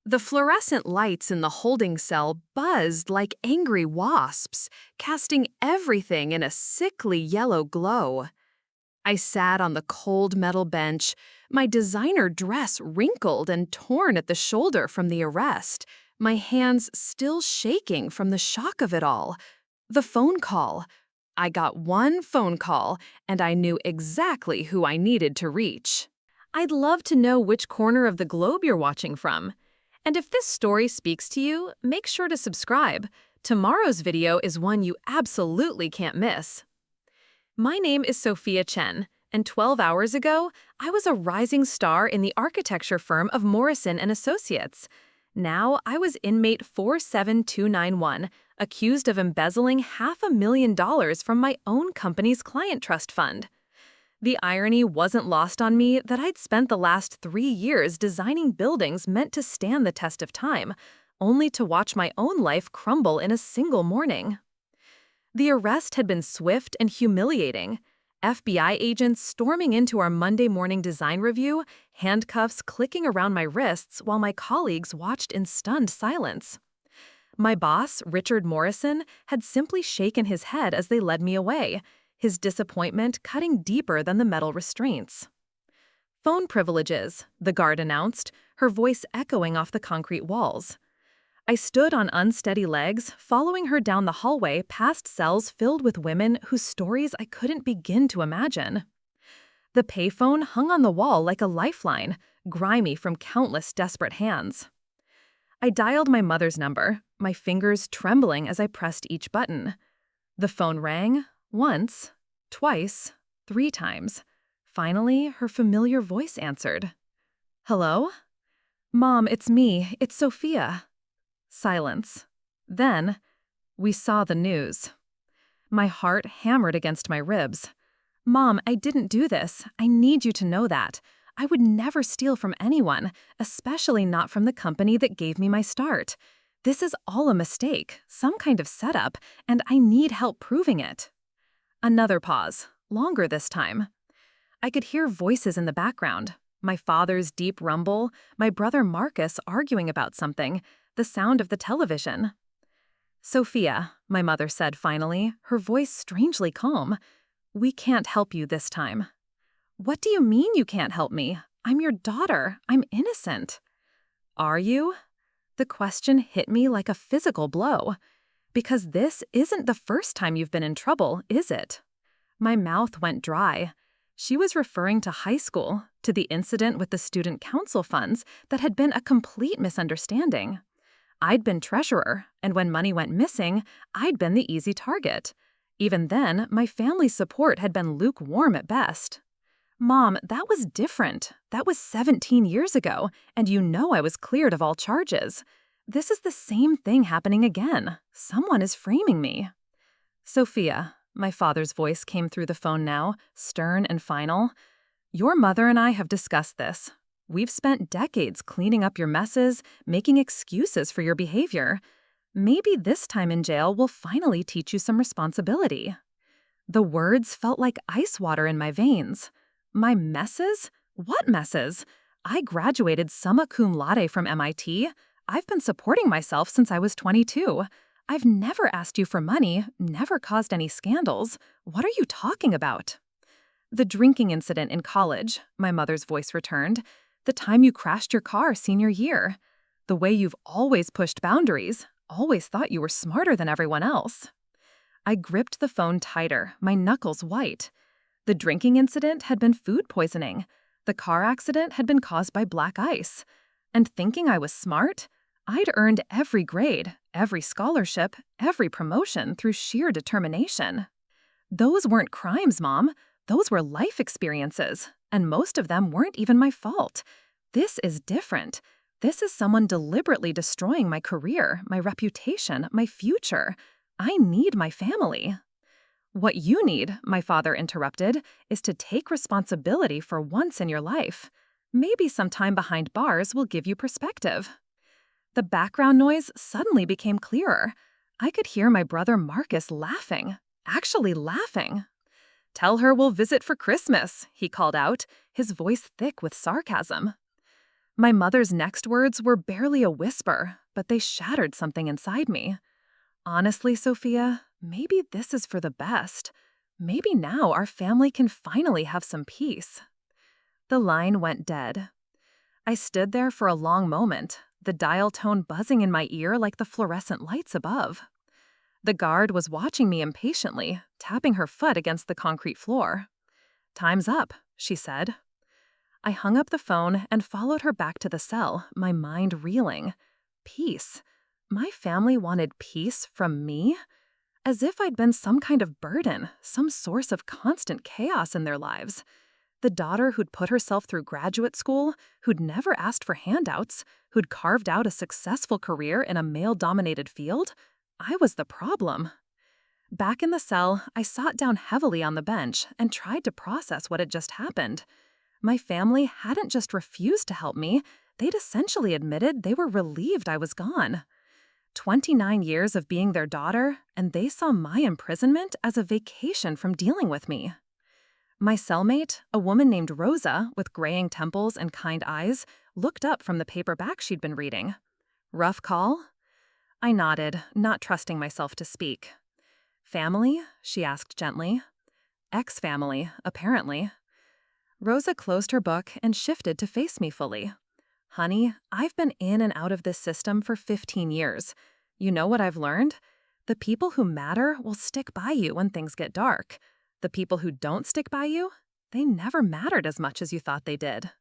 The fluorescent lights in the holding cell buzzed like angry wasps, casting everything in a sickly yellow glow. I sat on the cold metal bench, my designer dress wrinkled and torn at the shoulder from the arrest, my hands still shaking from the shock of it all. The phone call. I got one phone call, and I knew exactly who I needed to reach. I'd love to know which corner of the globe you're watching from. And if this story speaks to you, make sure to subscribe. Tomorrow's video is one you absolutely can't miss. My name is Sophia Chen, and 12 hours ago, I was a rising star in the architecture firm of Morrison & Associates. Now, I was inmate 47291, accused of embezzling $500,000 from my own company's client trust fund. The irony wasn't lost on me that I'd spent the last 3 years designing buildings meant to stand the test of time, only to watch my own life crumble in a single morning. The arrest had been swift and humiliating. FBI agents storming into our Monday morning design review, handcuffs clicking around my wrists while my colleagues watched in stunned silence. My boss, Richard Morrison, had simply shaken his head as they led me away, his disappointment cutting deeper than the metal restraints. "Phone privileges," the guard announced, her voice echoing off the concrete walls. I stood on unsteady legs, following her down the hallway past cells filled with women whose stories I couldn't begin to imagine. The payphone hung on the wall like a lifeline, grimy from countless desperate hands. I dialed my mother's number, my fingers trembling as I pressed each button. The phone rang, once, twice, 3 times. Finally, her familiar voice answered. "Hello? Mom, it's me. It's Sophia." Silence. Then, we saw the news. My heart hammered against my ribs. "Mom, I didn't do this. I need you to know that. I would never steal from anyone, especially not from the company that gave me my start. This is all a mistake, some kind of setup, and I need help proving it." Another pause, longer this time. I could hear voices in the background. My father's deep rumble, my brother Marcus arguing about something, the sound of the television. "Sophia," my mother said finally, her voice strangely calm, "we can't help you this time." "What do you mean you can't help me? I'm your daughter. I'm innocent." "Are you?" The question hit me like a physical blow. "Because this isn't the first time you've been in trouble, is it?" My mouth went dry. She was referring to high school, to the incident with the student council funds that had been a complete misunderstanding. I'd been treasurer, and when money went missing, I'd been the easy target. Even then, my family's support had been lukewarm at best. "Mom, that was different. That was 17 years ago, and you know I was cleared of all charges. This is the same thing happening again. Someone is framing me." "Sophia," my father's voice came through the phone now, stern and final, "your mother and I have discussed this. We've spent decades cleaning up your messes, making excuses for your behavior. Maybe this time in jail will finally teach you some responsibility." The words felt like ice water in my veins. My messes? What messes? I graduated summa cum laude from MIT. I've been supporting myself since I was 22. I've never asked you for money, never caused any scandals. What are you talking about? "The drinking incident in college," my mother's voice returned. "The time you crashed your car senior year. The way you've always pushed boundaries, always thought you were smarter than everyone else." I gripped the phone tighter, my knuckles white. The drinking incident had been food poisoning. The car accident had been caused by black ice. And thinking I was smart? I'd earned every grade, every scholarship, every promotion through sheer determination. Those weren't crimes, Mom. Those were life experiences, and most of them weren't even my fault. This is different. This is someone deliberately destroying my career, my reputation, my future. I need my family. "What you need," my father interrupted, "is to take responsibility for once in your life. Maybe some time behind bars will give you perspective." The background noise suddenly became clearer. I could hear my brother Marcus laughing, actually laughing. "Tell her we'll visit for Christmas," he called out, his voice thick with sarcasm. My mother's next words were barely a whisper, but they shattered something inside me. Honestly, Sophia, maybe this is for the best. Maybe now our family can finally have some peace. The line went dead. I stood there for a long moment, the dial tone buzzing in my ear like the fluorescent lights above. The guard was watching me impatiently, tapping her foot against the concrete floor. "Time's up," she said. I hung up the phone and followed her back to the cell, my mind reeling. Peace. My family wanted peace from me? As if I'd been some kind of burden, some source of constant chaos in their lives. The daughter who'd put herself through graduate school, who'd never asked for handouts, who'd carved out a successful career in a male-dominated field? I was the problem. Back in the cell, I sat down heavily on the bench and tried to process what had just happened. My family hadn't just refused to help me, they'd essentially admitted they were relieved I was gone. 29 years of being their daughter, and they saw my imprisonment as a vacation from dealing with me. My cellmate, a woman named Rosa with graying temples and kind eyes, looked up from the paperback she'd been reading. "Rough call?" I nodded, not trusting myself to speak. "Family?" she asked gently. "Ex-family, apparently." Rosa closed her book and shifted to face me fully. "Honey, I've been in and out of this system for 15 years. You know what I've learned? The people who matter will stick by you when things get dark. The people who don't stick by you, they never mattered as much as you thought they did."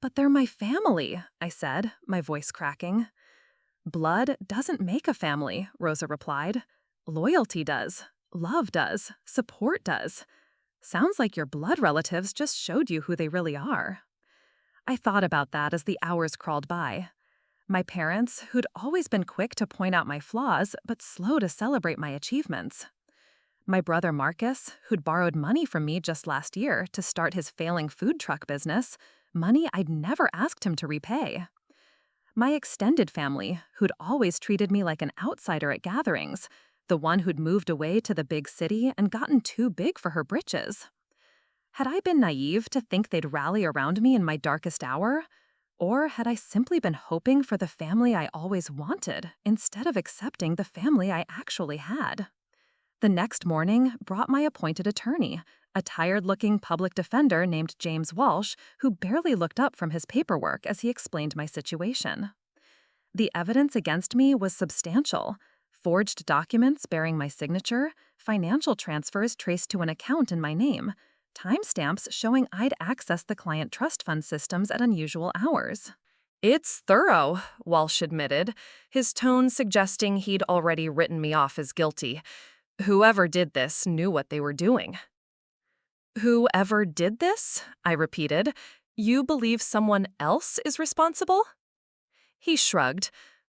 "But they're my family," I said, my voice cracking. "Blood doesn't make a family," Rosa replied. "Loyalty does. Love does. Support does. Sounds like your blood relatives just showed you who they really are." I thought about that as the hours crawled by. My parents, who'd always been quick to point out my flaws but slow to celebrate my achievements. My brother Marcus, who'd borrowed money from me just last year to start his failing food truck business, money I'd never asked him to repay. My extended family, who'd always treated me like an outsider at gatherings, the one who'd moved away to the big city and gotten too big for her britches. Had I been naive to think they'd rally around me in my darkest hour? Or had I simply been hoping for the family I always wanted instead of accepting the family I actually had? The next morning brought my appointed attorney, a tired-looking public defender named James Walsh, who barely looked up from his paperwork as he explained my situation. The evidence against me was substantial. Forged documents bearing my signature, financial transfers traced to an account in my name, timestamps showing I'd accessed the client trust fund systems at unusual hours. "It's thorough," Walsh admitted, his tone suggesting he'd already written me off as guilty. "Whoever did this knew what they were doing." "Whoever did this?" I repeated. "You believe someone else is responsible?" He shrugged.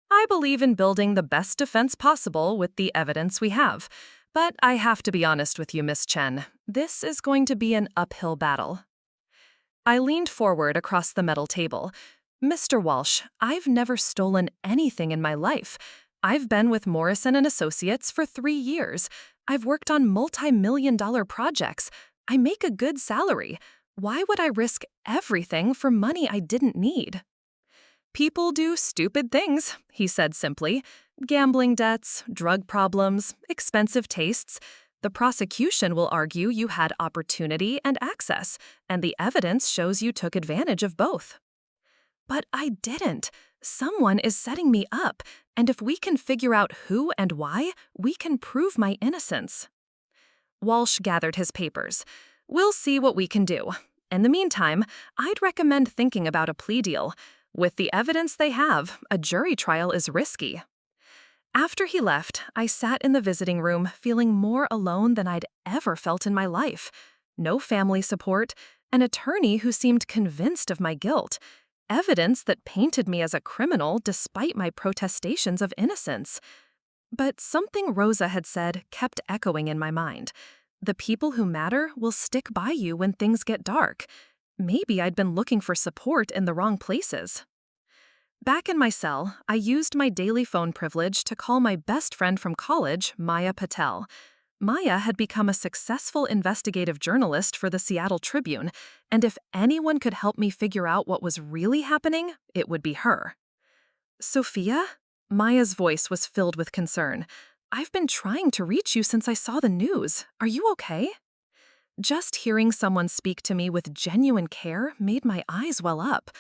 "I believe in building the best defense possible with the evidence we have. But I have to be honest with you, Miss Chen. This is going to be an uphill battle." I leaned forward across the metal table. "Mr. Walsh, I've never stolen anything in my life. I've been with Morrison & Associates for 3 years. I've worked on multi-million-dollar projects. I make a good salary. Why would I risk everything for money I didn't need?" "People do stupid things," he said simply. "Gambling debts, drug problems, expensive tastes. The prosecution will argue you had opportunity and access, and the evidence shows you took advantage of both." "But I didn't. Someone is setting me up, and if we can figure out who and why, we can prove my innocence." Walsh gathered his papers. "We'll see what we can do. In the meantime, I'd recommend thinking about a plea deal. With the evidence they have, a jury trial is risky." After he left, I sat in the visiting room feeling more alone than I'd ever felt in my life. No family support, an attorney who seemed convinced of my guilt, evidence that painted me as a criminal despite my protestations of innocence. But something Rosa had said kept echoing in my mind. The people who matter will stick by you when things get dark. Maybe I'd been looking for support in the wrong places. Back in my cell, I used my daily phone privilege to call my best friend from college, Maya Patel. Maya had become a successful investigative journalist for the Seattle Tribune, and if anyone could help me figure out what was really happening, it would be her. Sophia? Maya's voice was filled with concern. I've been trying to reach you since I saw the news. Are you okay? Just hearing someone speak to me with genuine care made my eyes well up.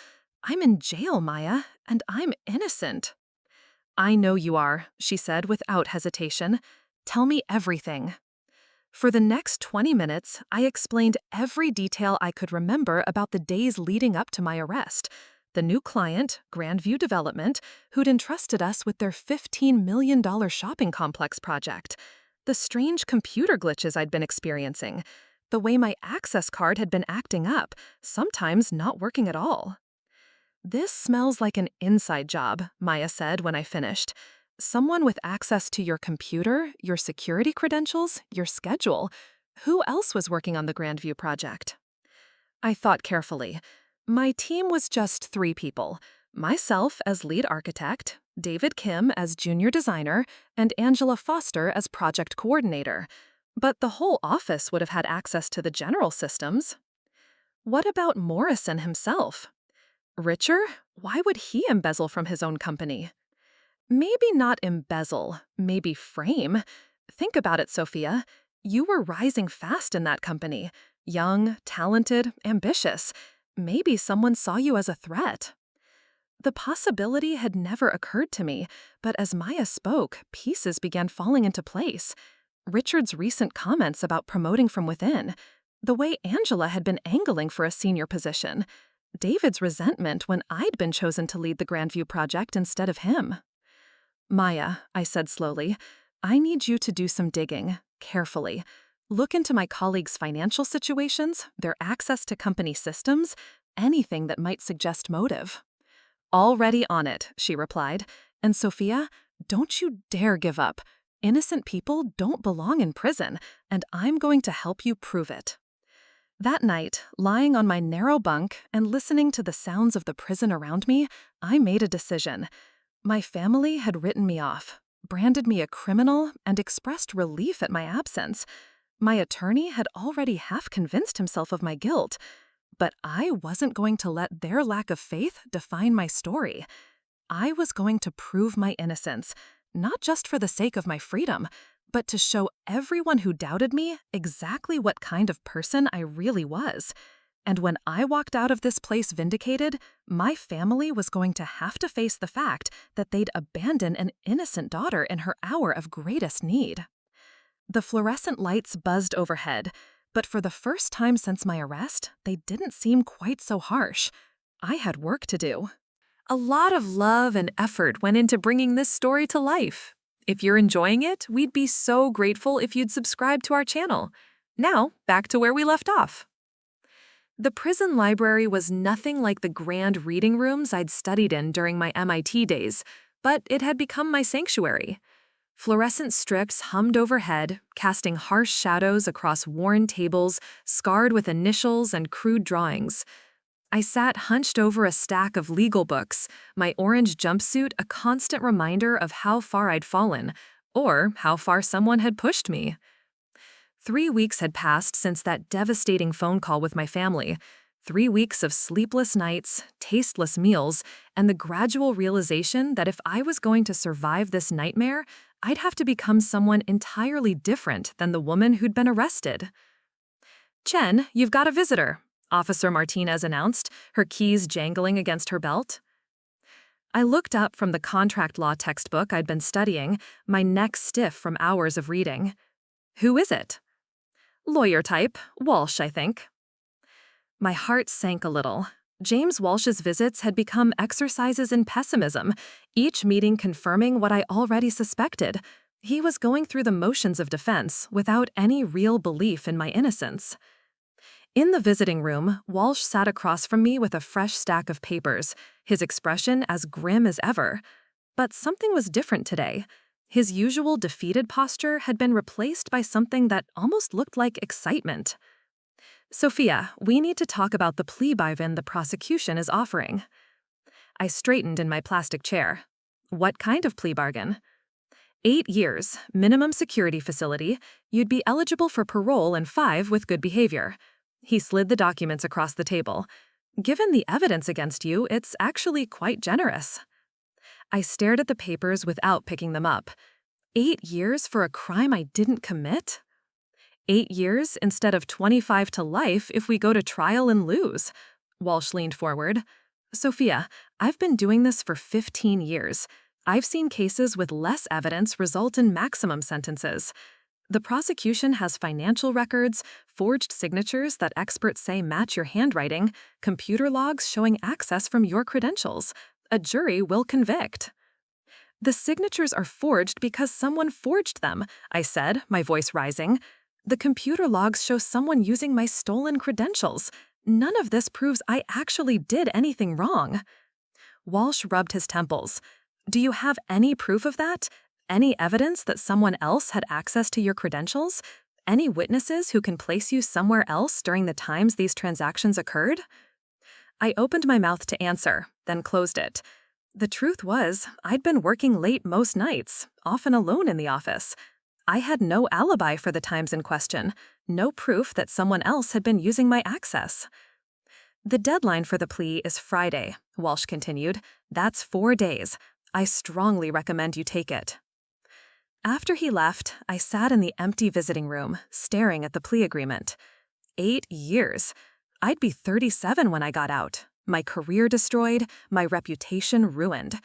I'm in jail, Maya, and I'm innocent. I know you are, she said without hesitation. Tell me everything. For the next 20 minutes, I explained every detail I could remember about the days leading up to my arrest. The new client, Grandview Development, who'd entrusted us with their $15 million shopping complex project. The strange computer glitches I'd been experiencing. The way my access card had been acting up, sometimes not working at all. This smells like an inside job, Maya said when I finished. Someone with access to your computer, your security credentials, your schedule. Who else was working on the Grandview project? I thought carefully. My team was just 3 people. Myself as lead architect, David Kim as junior designer, and Angela Foster as project coordinator. But the whole office would have had access to the general systems. What about Morrison himself? Richer? Why would he embezzle from his own company? Maybe not embezzle, maybe frame. Think about it, Sophia. You were rising fast in that company. Young, talented, ambitious. Maybe someone saw you as a threat. The possibility had never occurred to me, but as Maya spoke, pieces began falling into place. Richard's recent comments about promoting from within, the way Angela had been angling for a senior position, David's resentment when I'd been chosen to lead the Grandview project instead of him. Maya, I said slowly, I need you to do some digging, carefully. Look into my colleagues' financial situations, their access to company systems, anything that might suggest motive. Already on it, she replied. And Sophia, don't you dare give up. Innocent people don't belong in prison, and I'm going to help you prove it. That night, lying on my narrow bunk and listening to the sounds of the prison around me, I made a decision. My family had written me off, branded me a criminal, and expressed relief at my absence. My attorney had already half convinced himself of my guilt, but I wasn't going to let their lack of faith define my story. I was going to prove my innocence, not just for the sake of my freedom, but to show everyone who doubted me exactly what kind of person I really was. And when I walked out of this place vindicated, my family was going to have to face the fact that they'd abandon an innocent daughter in her hour of greatest need. The fluorescent lights buzzed overhead, but for the first time since my arrest, they didn't seem quite so harsh. I had work to do. A lot of love and effort went into bringing this story to life. If you're enjoying it, we'd be so grateful if you'd subscribe to our channel. Now, back to where we left off. The prison library was nothing like the grand reading rooms I'd studied in during my MIT days, but it had become my sanctuary. Fluorescent strips hummed overhead, casting harsh shadows across worn tables scarred with initials and crude drawings. I sat hunched over a stack of legal books, my orange jumpsuit a constant reminder of how far I'd fallen, or how far someone had pushed me. 3 weeks had passed since that devastating phone call with my family. 3 weeks of sleepless nights, tasteless meals, and the gradual realization that if I was going to survive this nightmare, I'd have to become someone entirely different than the woman who'd been arrested. "Chen, you've got a visitor," Officer Martinez announced, her keys jangling against her belt. I looked up from the contract law textbook I'd been studying, my neck stiff from hours of reading. "Who is it?" "Lawyer type, Walsh, I think." My heart sank a little. James Walsh's visits had become exercises in pessimism, each meeting confirming what I already suspected. He was going through the motions of defense without any real belief in my innocence. In the visiting room, Walsh sat across from me with a fresh stack of papers, his expression as grim as ever. But something was different today. His usual defeated posture had been replaced by something that almost looked like excitement. "Sophia, we need to talk about the plea bargain the prosecution is offering." I straightened in my plastic chair. "What kind of plea bargain?" 8 years, minimum security facility, you'd be eligible for parole and 5 with good behavior. He slid the documents across the table. Given the evidence against you, it's actually quite generous. I stared at the papers without picking them up. 8 years for a crime I didn't commit? 8 years instead of 25 to life if we go to trial and lose. Walsh leaned forward. Sophia, I've been doing this for 15 years. I've seen cases with less evidence result in maximum sentences. The prosecution has financial records, forged signatures that experts say match your handwriting, computer logs showing access from your credentials. A jury will convict. The signatures are forged because someone forged them, I said, my voice rising. The computer logs show someone using my stolen credentials. None of this proves I actually did anything wrong. Walsh rubbed his temples. Do you have any proof of that? Any evidence that someone else had access to your credentials? Any witnesses who can place you somewhere else during the times these transactions occurred? I opened my mouth to answer, then closed it. The truth was, I'd been working late most nights, often alone in the office. I had no alibi for the times in question, no proof that someone else had been using my access. The deadline for the plea is Friday, Walsh continued. That's 4 days. I strongly recommend you take it. After he left, I sat in the empty visiting room, staring at the plea agreement. 8 years. I'd be 37 when I got out. My career destroyed, my reputation ruined.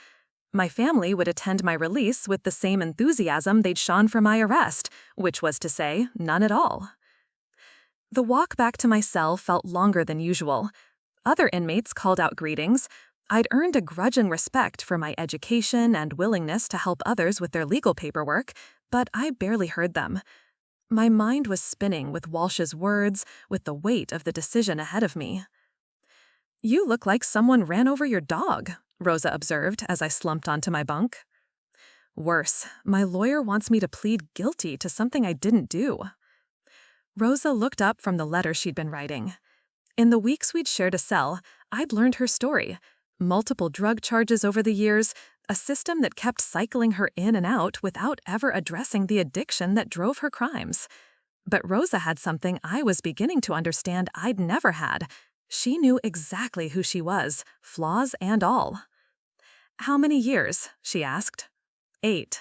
My family would attend my release with the same enthusiasm they'd shown for my arrest, which was to say, none at all. The walk back to my cell felt longer than usual. Other inmates called out greetings. I'd earned a grudging respect for my education and willingness to help others with their legal paperwork, but I barely heard them. My mind was spinning with Walsh's words, with the weight of the decision ahead of me. You look like someone ran over your dog, Rosa observed as I slumped onto my bunk. Worse, my lawyer wants me to plead guilty to something I didn't do. Rosa looked up from the letter she'd been writing. In the weeks we'd shared a cell, I'd learned her story. Multiple drug charges over the years, a system that kept cycling her in and out without ever addressing the addiction that drove her crimes. But Rosa had something I was beginning to understand I'd never had. She knew exactly who she was, flaws and all. How many years? She asked. 8.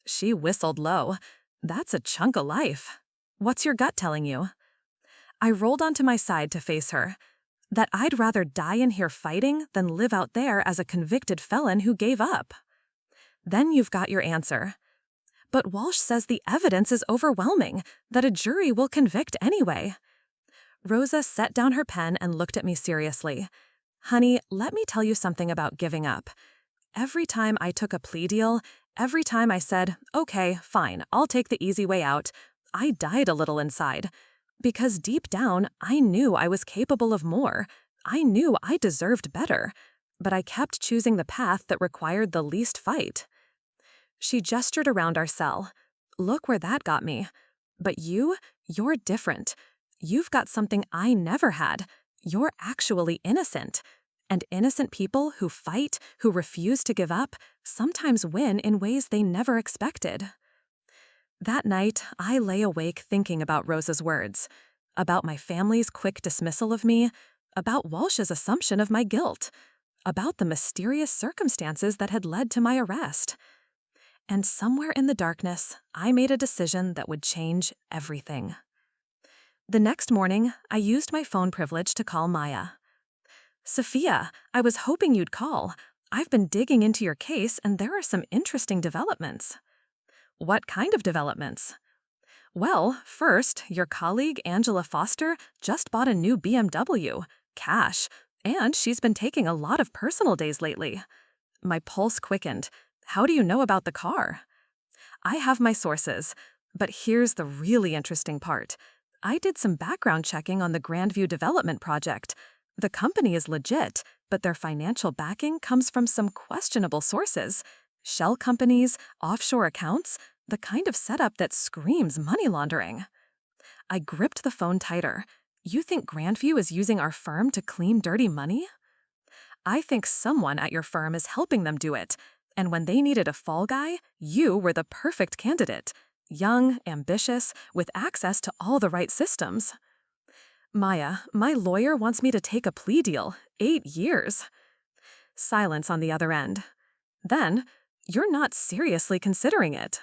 She whistled low. That's a chunk of life. What's your gut telling you? I rolled onto my side to face her. That I'd rather die in here fighting than live out there as a convicted felon who gave up. Then you've got your answer. But Walsh says the evidence is overwhelming, that a jury will convict anyway. Rosa set down her pen and looked at me seriously. Honey, let me tell you something about giving up. Every time I took a plea deal, every time I said, okay, fine, I'll take the easy way out, I died a little inside. Because deep down, I knew I was capable of more. I knew I deserved better. But I kept choosing the path that required the least fight. She gestured around our cell. Look where that got me. But you're different. You've got something I never had. You're actually innocent. And innocent people who fight, who refuse to give up, sometimes win in ways they never expected. That night, I lay awake thinking about Rosa's words, about my family's quick dismissal of me, about Walsh's assumption of my guilt, about the mysterious circumstances that had led to my arrest. And somewhere in the darkness, I made a decision that would change everything. The next morning, I used my phone privilege to call Maya. Sophia, I was hoping you'd call. I've been digging into your case and there are some interesting developments. What kind of developments? Well, first, your colleague Angela Foster just bought a new BMW, cash, and she's been taking a lot of personal days lately. My pulse quickened. How do you know about the car? I have my sources, but here's the really interesting part. I did some background checking on the Grandview development project. The company is legit, but their financial backing comes from some questionable sources. Shell companies, offshore accounts, the kind of setup that screams money laundering. I gripped the phone tighter. You think Grandview is using our firm to clean dirty money? I think someone at your firm is helping them do it. And when they needed a fall guy, you were the perfect candidate. Young, ambitious, with access to all the right systems. Maya, my lawyer wants me to take a plea deal. 8 years. Silence on the other end. Then, you're not seriously considering it.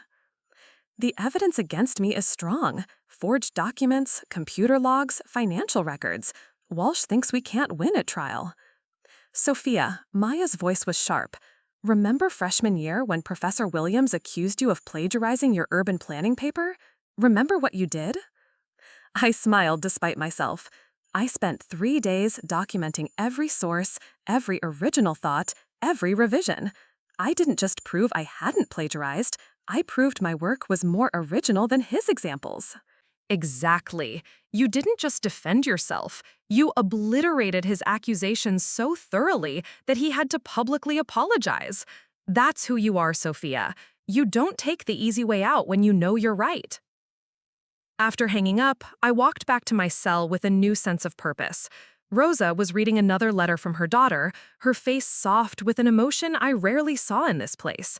The evidence against me is strong. Forged documents, computer logs, financial records. Walsh thinks we can't win at trial. Sophia, Maya's voice was sharp. Remember freshman year when Professor Williams accused you of plagiarizing your urban planning paper? Remember what you did? I smiled despite myself. I spent 3 days documenting every source, every original thought, every revision. I didn't just prove I hadn't plagiarized, I proved my work was more original than his examples. Exactly. You didn't just defend yourself. You obliterated his accusations so thoroughly that he had to publicly apologize. That's who you are, Sophia. You don't take the easy way out when you know you're right. After hanging up, I walked back to my cell with a new sense of purpose. Rosa was reading another letter from her daughter, her face soft with an emotion I rarely saw in this place.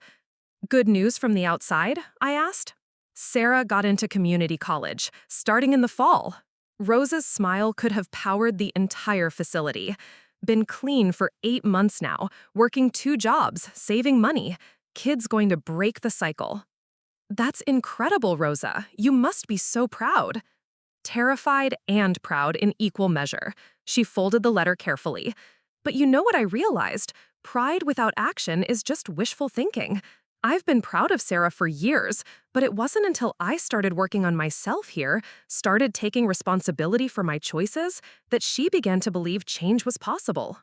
Good news from the outside? I asked. Sarah got into community college, starting in the fall. Rosa's smile could have powered the entire facility. Been clean for 8 months now, working 2 jobs, saving money. Kids going to break the cycle. That's incredible, Rosa. You must be so proud. Terrified and proud in equal measure. She folded the letter carefully. But you know what I realized? Pride without action is just wishful thinking. I've been proud of Sarah for years, but it wasn't until I started working on myself here, started taking responsibility for my choices, that she began to believe change was possible.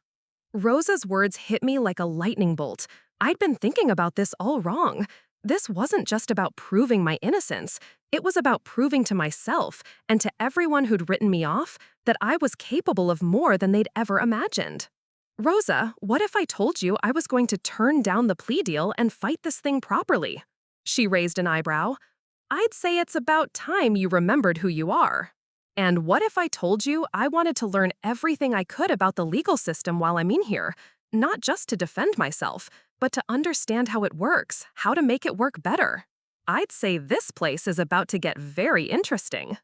Rosa's words hit me like a lightning bolt. I'd been thinking about this all wrong. This wasn't just about proving my innocence. It was about proving to myself and to everyone who'd written me off that I was capable of more than they'd ever imagined. Rosa, what if I told you I was going to turn down the plea deal and fight this thing properly? She raised an eyebrow. I'd say it's about time you remembered who you are. And what if I told you I wanted to learn everything I could about the legal system while I'm in here, not just to defend myself, but to understand how it works, how to make it work better? I'd say this place is about to get very interesting.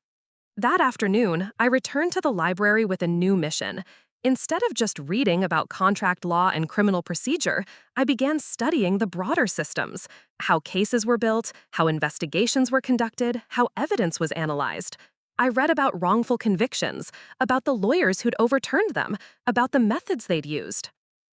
That afternoon, I returned to the library with a new mission. Instead of just reading about contract law and criminal procedure, I began studying the broader systems, how cases were built, how investigations were conducted, how evidence was analyzed. I read about wrongful convictions, about the lawyers who'd overturned them, about the methods they'd used.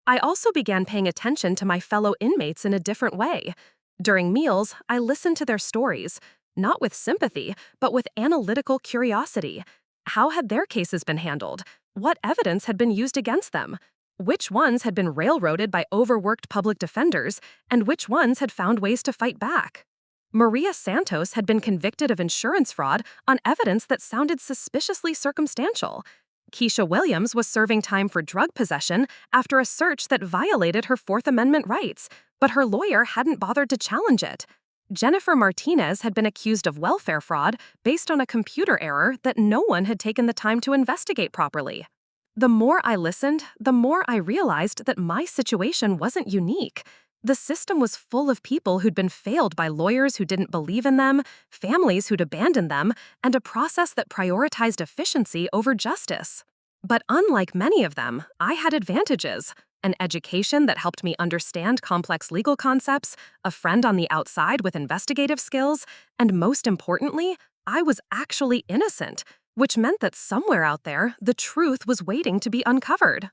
I also began paying attention to my fellow inmates in a different way. During meals, I listened to their stories, not with sympathy, but with analytical curiosity. How had their cases been handled? What evidence had been used against them? Which ones had been railroaded by overworked public defenders, and which ones had found ways to fight back? Maria Santos had been convicted of insurance fraud on evidence that sounded suspiciously circumstantial. Keisha Williams was serving time for drug possession after a search that violated her Fourth Amendment rights, but her lawyer hadn't bothered to challenge it. Jennifer Martinez had been accused of welfare fraud based on a computer error that no one had taken the time to investigate properly. The more I listened, the more I realized that my situation wasn't unique. The system was full of people who'd been failed by lawyers who didn't believe in them, families who'd abandoned them, and a process that prioritized efficiency over justice. But unlike many of them, I had advantages. An education that helped me understand complex legal concepts, a friend on the outside with investigative skills, and most importantly, I was actually innocent, which meant that somewhere out there, the truth was waiting to be uncovered.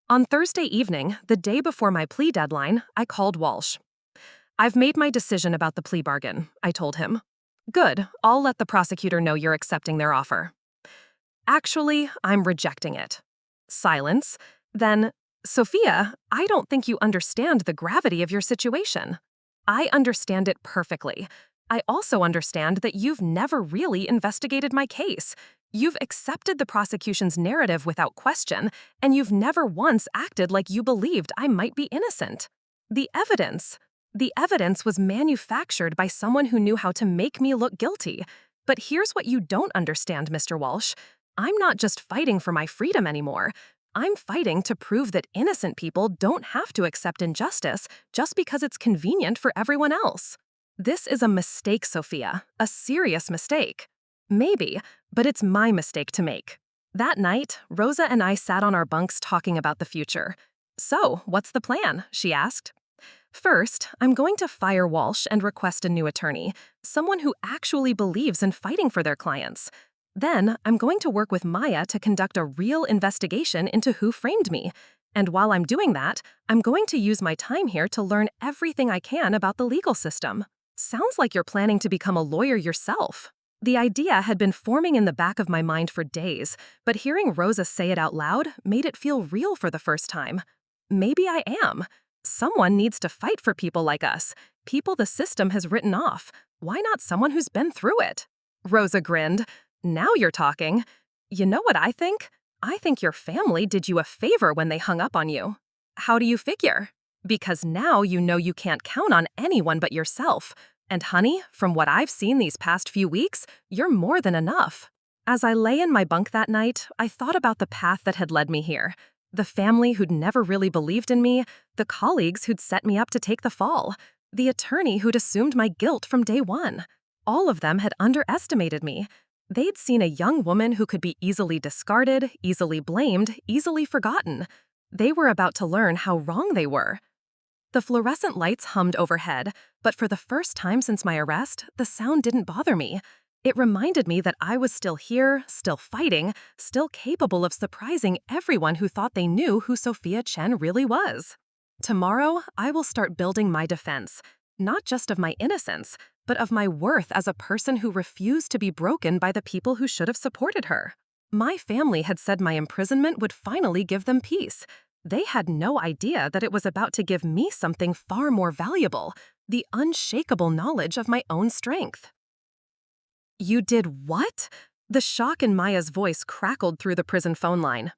On Thursday evening, the day before my plea deadline, I called Walsh. I've made my decision about the plea bargain, I told him. Good, I'll let the prosecutor know you're accepting their offer. Actually, I'm rejecting it. Silence. Then, Sophia, I don't think you understand the gravity of your situation. I understand it perfectly. I also understand that you've never really investigated my case. You've accepted the prosecution's narrative without question, and you've never once acted like you believed I might be innocent. The evidence was manufactured by someone who knew how to make me look guilty. But here's what you don't understand, Mr. Walsh. I'm not just fighting for my freedom anymore. I'm fighting to prove that innocent people don't have to accept injustice just because it's convenient for everyone else. This is a mistake, Sophia, a serious mistake. Maybe, but it's my mistake to make. That night, Rosa and I sat on our bunks talking about the future. "So, what's the plan?" she asked. "First, I'm going to fire Walsh and request a new attorney, someone who actually believes in fighting for their clients. Then, I'm going to work with Maya to conduct a real investigation into who framed me. And while I'm doing that, I'm going to use my time here to learn everything I can about the legal system." Sounds like you're planning to become a lawyer yourself. The idea had been forming in the back of my mind for days, but hearing Rosa say it out loud made it feel real for the first time. Maybe I am. Someone needs to fight for people like us, people the system has written off. Why not someone who's been through it? Rosa grinned. "Now you're talking. You know what I think? I think your family did you a favor when they hung up on you." "How do you figure?" "Because now you know you can't count on anyone but yourself. And honey, from what I've seen these past few weeks, you're more than enough." As I lay in my bunk that night, I thought about the path that had led me here. The family who'd never really believed in me, the colleagues who'd set me up to take the fall, the attorney who'd assumed my guilt from day one. All of them had underestimated me. They'd seen a young woman who could be easily discarded, easily blamed, easily forgotten. They were about to learn how wrong they were. The fluorescent lights hummed overhead, but for the first time since my arrest, the sound didn't bother me. It reminded me that I was still here, still fighting, still capable of surprising everyone who thought they knew who Sophia Chen really was. Tomorrow, I will start building my defense, not just of my innocence, but of my worth as a person who refused to be broken by the people who should have supported her. My family had said my imprisonment would finally give them peace. They had no idea that it was about to give me something far more valuable, the unshakable knowledge of my own strength. "You did what?" The shock in Maya's voice crackled through the prison phone line.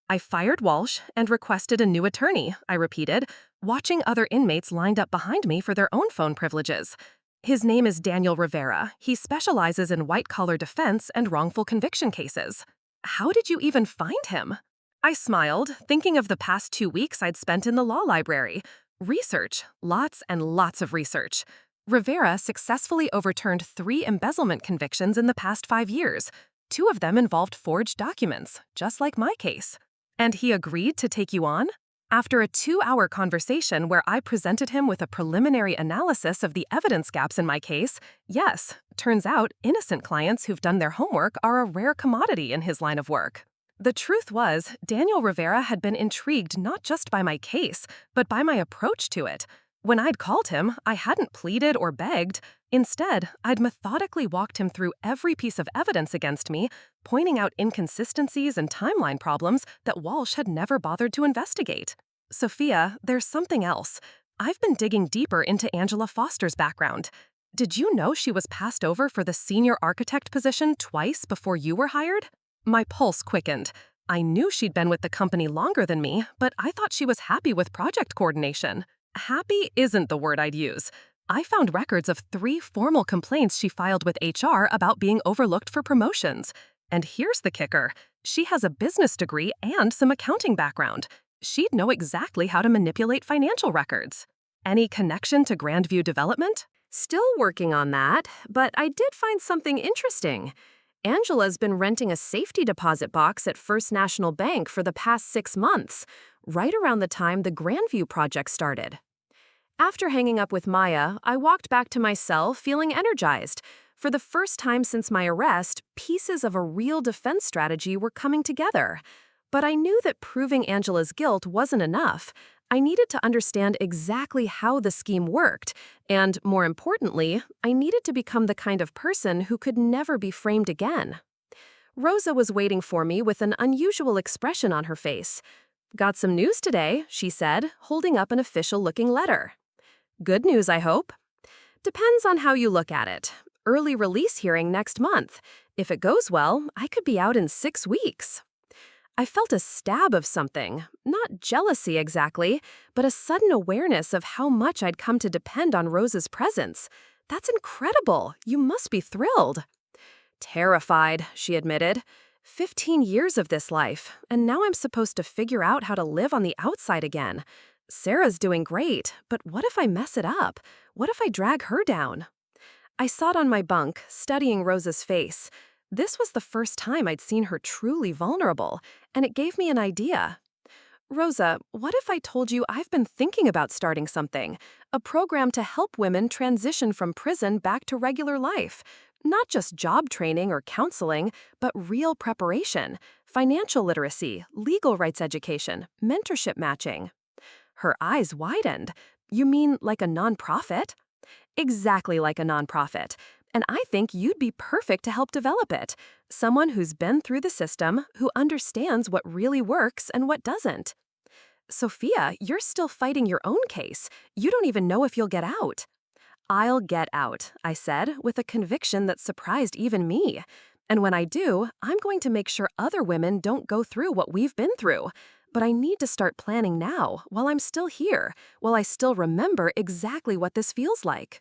"I fired Walsh and requested a new attorney," I repeated, watching other inmates lined up behind me for their own phone privileges. "His name is Daniel Rivera. He specializes in white-collar defense and wrongful conviction cases." "How did you even find him?" I smiled, thinking of the past 2 weeks I'd spent in the law library. Research, lots and lots of research. Rivera successfully overturned 3 embezzlement convictions in the past 5 years. 2 of them involved forged documents, just like my case. "And he agreed to take you on?" After a 2-hour conversation where I presented him with a preliminary analysis of the evidence gaps in my case, yes, turns out innocent clients who've done their homework are a rare commodity in his line of work. The truth was, Daniel Rivera had been intrigued not just by my case, but by my approach to it. When I'd called him, I hadn't pleaded or begged. Instead, I'd methodically walked him through every piece of evidence against me, pointing out inconsistencies and timeline problems that Walsh had never bothered to investigate. "Sophia, there's something else. I've been digging deeper into Angela Foster's background. Did you know she was passed over for the senior architect position twice before you were hired?" My pulse quickened. I knew she'd been with the company longer than me, but I thought she was happy with project coordination. Happy isn't the word I'd use. I found records of 3 formal complaints she filed with HR about being overlooked for promotions. And here's the kicker. She has a business degree and some accounting background. She'd know exactly how to manipulate financial records. Any connection to Grandview Development? Still working on that, but I did find something interesting. Angela's been renting a safety deposit box at First National Bank for the past 6 months, right around the time the Grandview project started. After hanging up with Maya, I walked back to my cell feeling energized. For the first time since my arrest, pieces of a real defense strategy were coming together. But I knew that proving Angela's guilt wasn't enough. I needed to understand exactly how the scheme worked, and more importantly, I needed to become the kind of person who could never be framed again. Rosa was waiting for me with an unusual expression on her face. "Got some news today," she said, holding up an official-looking letter. "Good news, I hope." "Depends on how you look at it. Early release hearing next month. If it goes well, I could be out in 6 weeks." I felt a stab of something, not jealousy exactly, but a sudden awareness of how much I'd come to depend on Rosa's presence. "That's incredible. You must be thrilled." "Terrified," she admitted. 15 years of this life, and now I'm supposed to figure out how to live on the outside again. Sarah's doing great, but what if I mess it up? What if I drag her down? I sat on my bunk, studying Rosa's face. This was the first time I'd seen her truly vulnerable, and it gave me an idea. Rosa, what if I told you I've been thinking about starting something? A program to help women transition from prison back to regular life. Not just job training or counseling, but real preparation, financial literacy, legal rights education, mentorship matching. Her eyes widened. You mean like a nonprofit? Exactly like a nonprofit. And I think you'd be perfect to help develop it. Someone who's been through the system, who understands what really works and what doesn't. Sophia, you're still fighting your own case. You don't even know if you'll get out. I'll get out, I said, with a conviction that surprised even me. And when I do, I'm going to make sure other women don't go through what we've been through. But I need to start planning now, while I'm still here, while I still remember exactly what this feels like.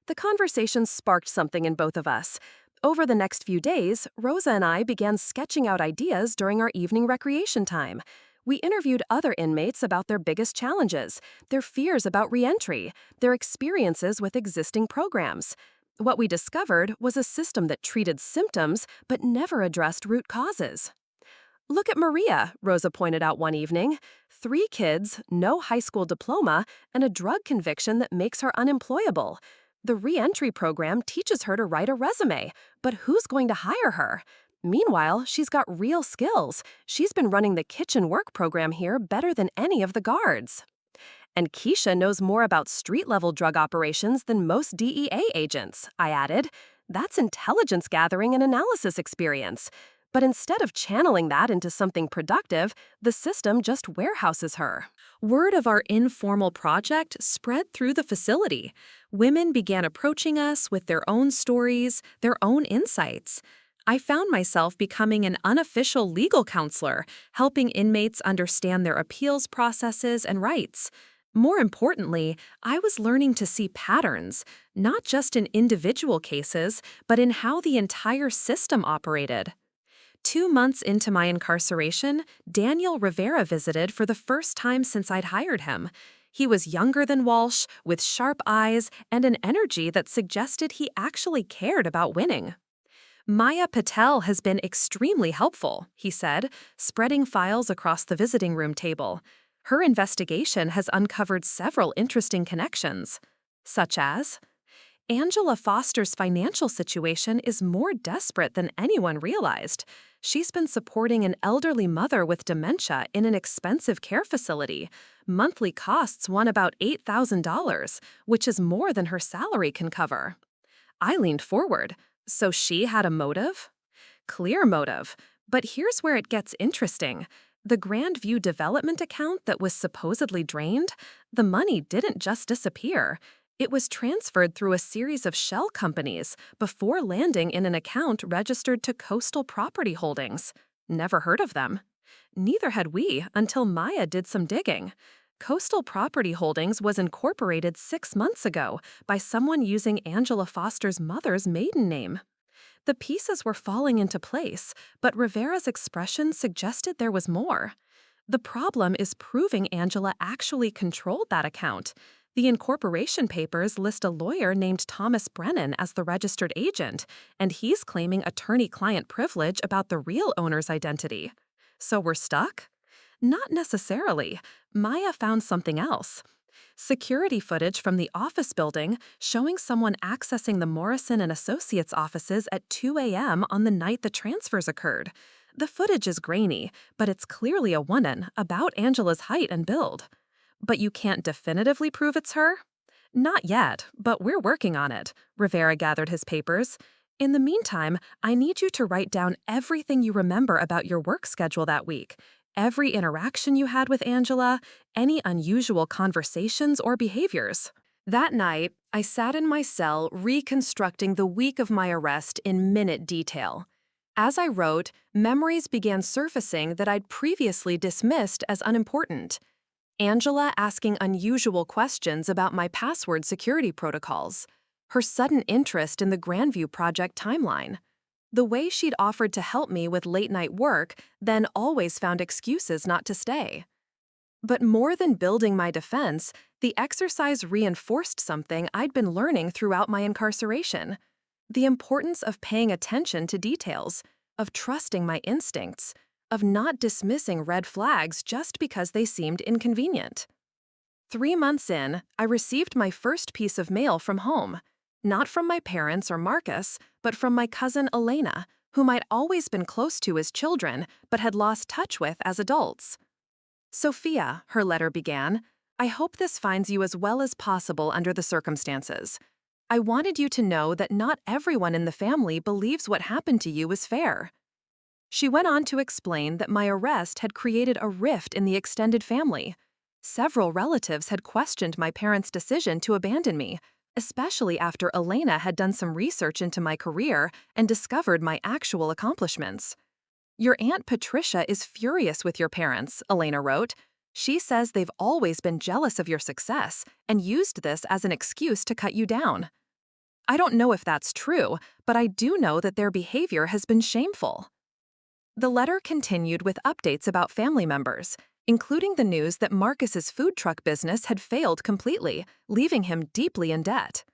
The conversation sparked something in both of us. Over the next few days, Rosa and I began sketching out ideas during our evening recreation time. We interviewed other inmates about their biggest challenges, their fears about reentry, their experiences with existing programs. What we discovered was a system that treated symptoms but never addressed root causes. Look at Maria, Rosa pointed out one evening. 3 kids, no high school diploma, and a drug conviction that makes her unemployable. The reentry program teaches her to write a resume, but who's going to hire her? Meanwhile, she's got real skills. She's been running the kitchen work program here better than any of the guards. And Keisha knows more about street-level drug operations than most DEA agents, I added. That's intelligence gathering and analysis experience. But instead of channeling that into something productive, the system just warehouses her. Word of our informal project spread through the facility. Women began approaching us with their own stories, their own insights. I found myself becoming an unofficial legal counselor, helping inmates understand their appeals processes and rights. More importantly, I was learning to see patterns, not just in individual cases, but in how the entire system operated. 2 months into my incarceration, Daniel Rivera visited for the first time since I'd hired him. He was younger than Walsh, with sharp eyes and an energy that suggested he actually cared about winning. Maya Patel has been extremely helpful, he said, spreading files across the visiting room table. Her investigation has uncovered several interesting connections, such as Angela Foster's financial situation is more desperate than anyone realized. She's been supporting an elderly mother with dementia in an expensive care facility. Monthly costs run about $8,000, which is more than her salary can cover. I leaned forward. So she had a motive? Clear motive. But here's where it gets interesting. The Grandview development account that was supposedly drained, the money didn't just disappear. It was transferred through a series of shell companies before landing in an account registered to Coastal Property Holdings. Never heard of them. Neither had we until Maya did some digging. Coastal Property Holdings was incorporated 6 months ago by someone using Angela Foster's mother's maiden name. The pieces were falling into place, but Rivera's expression suggested there was more. The problem is proving Angela actually controlled that account. The incorporation papers list a lawyer named Thomas Brennan as the registered agent, and he's claiming attorney-client privilege about the real owner's identity. So we're stuck? Not necessarily. Maya found something else. Security footage from the office building showing someone accessing the Morrison and Associates offices at 2 a.m. on the night the transfers occurred. The footage is grainy, but it's clearly a one-in about Angela's height and build. But you can't definitively prove it's her? Not yet, but we're working on it. Rivera gathered his papers. In the meantime, I need you to write down everything you remember about your work schedule that week. Every interaction you had with Angela, any unusual conversations or behaviors. That night, I sat in my cell reconstructing the week of my arrest in minute detail. As I wrote, memories began surfacing that I'd previously dismissed as unimportant. Angela asking unusual questions about my password security protocols. Her sudden interest in the Grandview project timeline. The way she'd offered to help me with late-night work, then always found excuses not to stay. But more than building my defense, the exercise reinforced something I'd been learning throughout my incarceration: the importance of paying attention to details, of trusting my instincts, of not dismissing red flags just because they seemed inconvenient. 3 months in, I received my first piece of mail from home. Not from my parents or Marcus, but from my cousin Elena, whom I'd always been close to as children, but had lost touch with as adults. Sophia, her letter began, I hope this finds you as well as possible under the circumstances. I wanted you to know that not everyone in the family believes what happened to you is fair. She went on to explain that my arrest had created a rift in the extended family. Several relatives had questioned my parents' decision to abandon me, especially after Elena had done some research into my career and discovered my actual accomplishments. Your Aunt Patricia is furious with your parents, Elena wrote. She says they've always been jealous of your success and used this as an excuse to cut you down. I don't know if that's true, but I do know that their behavior has been shameful. The letter continued with updates about family members, including the news that Marcus's food truck business had failed completely, leaving him deeply in debt.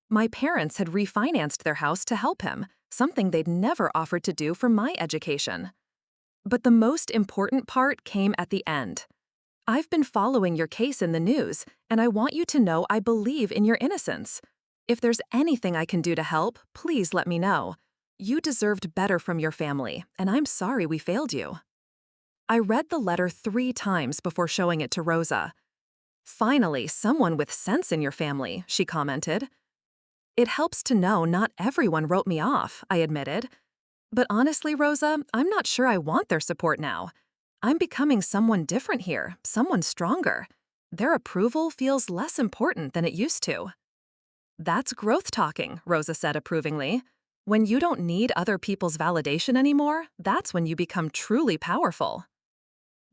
My parents had refinanced their house to help him, something they'd never offered to do for my education. But the most important part came at the end. I've been following your case in the news, and I want you to know I believe in your innocence. If there's anything I can do to help, please let me know. You deserved better from your family, and I'm sorry we failed you. I read the letter 3 times before showing it to Rosa. Finally, someone with sense in your family, she commented. It helps to know not everyone wrote me off, I admitted. But honestly, Rosa, I'm not sure I want their support now. I'm becoming someone different here, someone stronger. Their approval feels less important than it used to. That's growth talking, Rosa said approvingly. When you don't need other people's validation anymore, that's when you become truly powerful.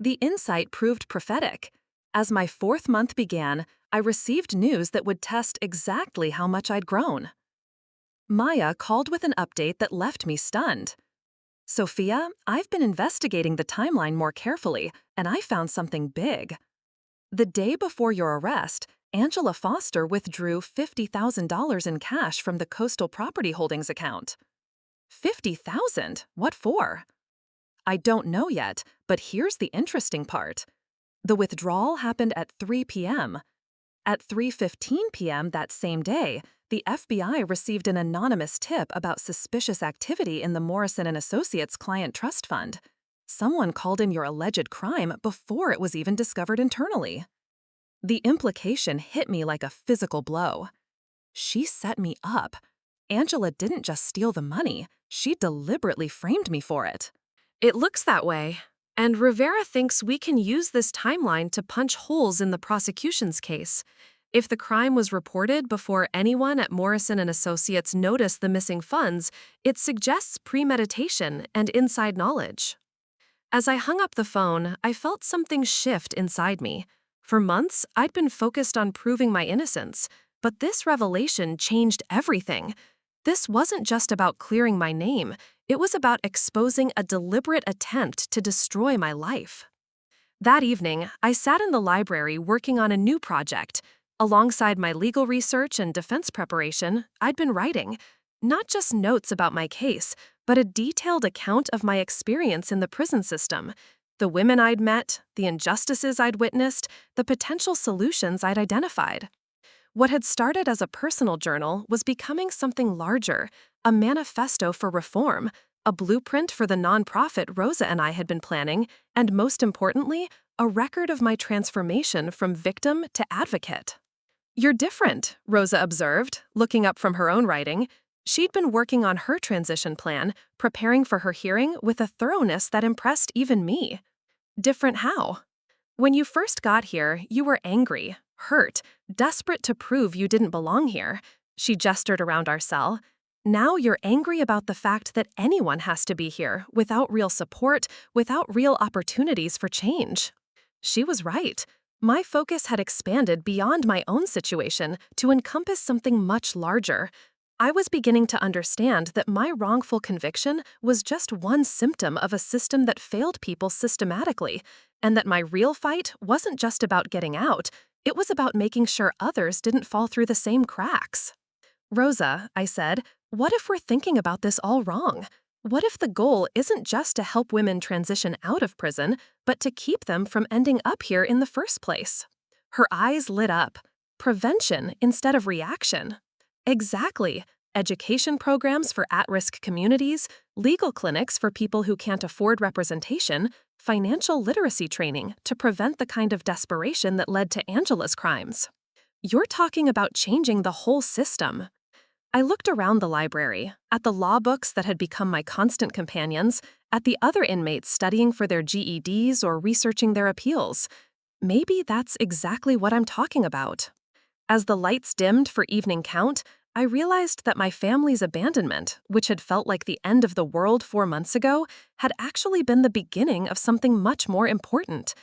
The insight proved prophetic. As my 4th month began, I received news that would test exactly how much I'd grown. Maya called with an update that left me stunned. Sophia, I've been investigating the timeline more carefully, and I found something big. The day before your arrest, Angela Foster withdrew $50,000 in cash from the Coastal Property Holdings account. $50,000? What for? I don't know yet, but here's the interesting part. The withdrawal happened at 3 p.m. At 3:15 p.m. that same day, the FBI received an anonymous tip about suspicious activity in the Morrison & Associates client trust fund. Someone called in your alleged crime before it was even discovered internally. The implication hit me like a physical blow. She set me up. Angela didn't just steal the money, she deliberately framed me for it. It looks that way. And Rivera thinks we can use this timeline to punch holes in the prosecution's case. If the crime was reported before anyone at Morrison & Associates noticed the missing funds, it suggests premeditation and inside knowledge. As I hung up the phone, I felt something shift inside me. For months, I'd been focused on proving my innocence, but this revelation changed everything. This wasn't just about clearing my name, it was about exposing a deliberate attempt to destroy my life. That evening, I sat in the library working on a new project. Alongside my legal research and defense preparation, I'd been writing, not just notes about my case, but a detailed account of my experience in the prison system, the women I'd met, the injustices I'd witnessed, the potential solutions I'd identified. What had started as a personal journal was becoming something larger, a manifesto for reform, a blueprint for the nonprofit Rosa and I had been planning, and most importantly, a record of my transformation from victim to advocate. You're different, Rosa observed, looking up from her own writing. She'd been working on her transition plan, preparing for her hearing with a thoroughness that impressed even me. Different how? When you first got here, you were angry, hurt, desperate to prove you didn't belong here. She gestured around our cell. Now you're angry about the fact that anyone has to be here, without real support, without real opportunities for change. She was right. My focus had expanded beyond my own situation to encompass something much larger. I was beginning to understand that my wrongful conviction was just one symptom of a system that failed people systematically, and that my real fight wasn't just about getting out, it was about making sure others didn't fall through the same cracks. Rosa, I said, what if we're thinking about this all wrong? What if the goal isn't just to help women transition out of prison, but to keep them from ending up here in the first place? Her eyes lit up. Prevention instead of reaction. Exactly. Education programs for at-risk communities, legal clinics for people who can't afford representation, financial literacy training to prevent the kind of desperation that led to Angela's crimes. You're talking about changing the whole system. I looked around the library, at the law books that had become my constant companions, at the other inmates studying for their GEDs or researching their appeals. Maybe that's exactly what I'm talking about. As the lights dimmed for evening count, I realized that my family's abandonment, which had felt like the end of the world 4 months ago, had actually been the beginning of something much more important.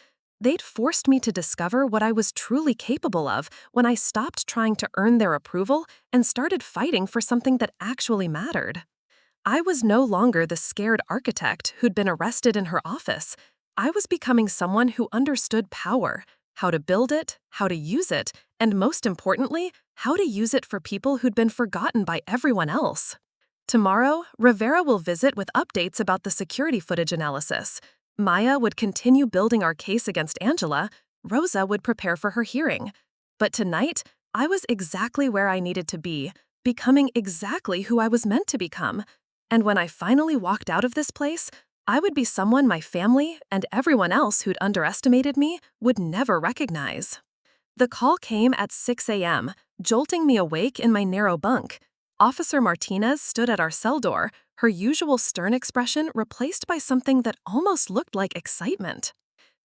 They'd forced me to discover what I was truly capable of when I stopped trying to earn their approval and started fighting for something that actually mattered. I was no longer the scared architect who'd been arrested in her office. I was becoming someone who understood power, how to build it, how to use it, and most importantly, how to use it for people who'd been forgotten by everyone else. Tomorrow, Rivera will visit with updates about the security footage analysis. Maya would continue building our case against Angela. Rosa would prepare for her hearing. But tonight, I was exactly where I needed to be, becoming exactly who I was meant to become. And when I finally walked out of this place, I would be someone my family and everyone else who'd underestimated me would never recognize. The call came at 6 a.m., jolting me awake in my narrow bunk. Officer Martinez stood at our cell door, her usual stern expression replaced by something that almost looked like excitement.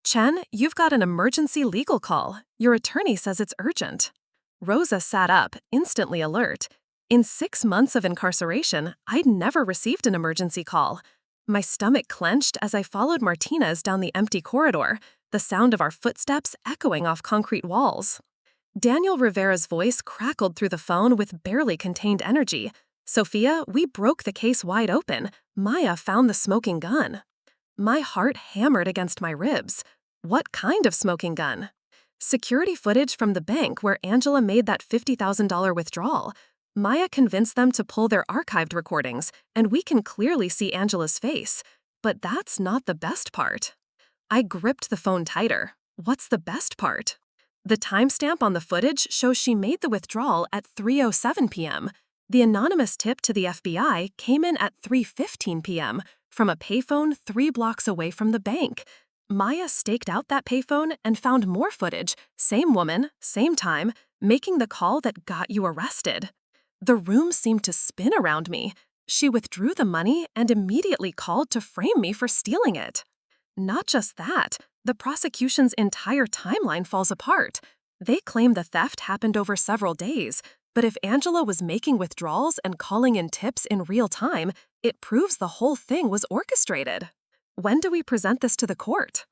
"Chen, you've got an emergency legal call. Your attorney says it's urgent." Rosa sat up, instantly alert. In 6 months of incarceration, I'd never received an emergency call. My stomach clenched as I followed Martinez down the empty corridor, the sound of our footsteps echoing off concrete walls. Daniel Rivera's voice crackled through the phone with barely contained energy. "Sophia, we broke the case wide open. Maya found the smoking gun." My heart hammered against my ribs. What kind of smoking gun? Security footage from the bank where Angela made that $50,000 withdrawal. Maya convinced them to pull their archived recordings, and we can clearly see Angela's face. But that's not the best part. I gripped the phone tighter. What's the best part? The timestamp on the footage shows she made the withdrawal at 3:07 p.m. The anonymous tip to the FBI came in at 3:15 p.m. from a payphone 3 blocks away from the bank. Maya staked out that payphone and found more footage, same woman, same time, making the call that got you arrested. The room seemed to spin around me. She withdrew the money and immediately called to frame me for stealing it. Not just that, the prosecution's entire timeline falls apart. They claim the theft happened over several days, but if Angela was making withdrawals and calling in tips in real time, it proves the whole thing was orchestrated. When do we present this to the court?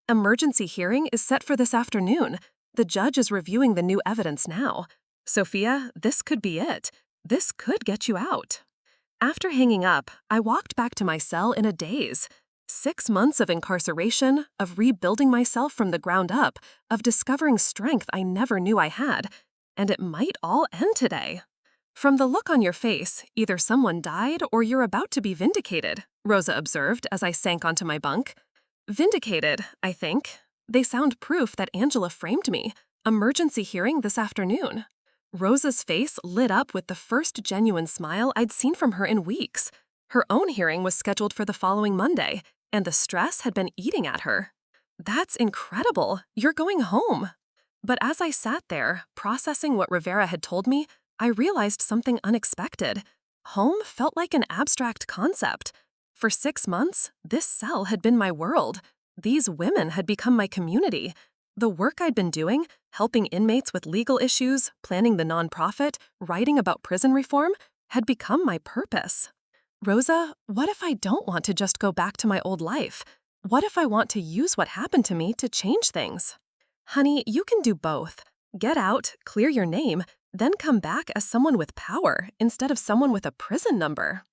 Emergency hearing is set for this afternoon. The judge is reviewing the new evidence now. Sophia, this could be it. This could get you out. After hanging up, I walked back to my cell in a daze. 6 months of incarceration, of rebuilding myself from the ground up, of discovering strength I never knew I had, and it might all end today. "From the look on your face, either someone died or you're about to be vindicated," Rosa observed as I sank onto my bunk. "Vindicated, I think. They sound proof that Angela framed me. Emergency hearing this afternoon." Rosa's face lit up with the first genuine smile I'd seen from her in weeks. Her own hearing was scheduled for the following Monday, and the stress had been eating at her. "That's incredible. You're going home." But as I sat there, processing what Rivera had told me, I realized something unexpected. Home felt like an abstract concept. For 6 months, this cell had been my world. These women had become my community. The work I'd been doing, helping inmates with legal issues, planning the nonprofit, writing about prison reform, had become my purpose. Rosa, what if I don't want to just go back to my old life? What if I want to use what happened to me to change things? Honey, you can do both. Get out, clear your name, then come back as someone with power instead of someone with a prison number.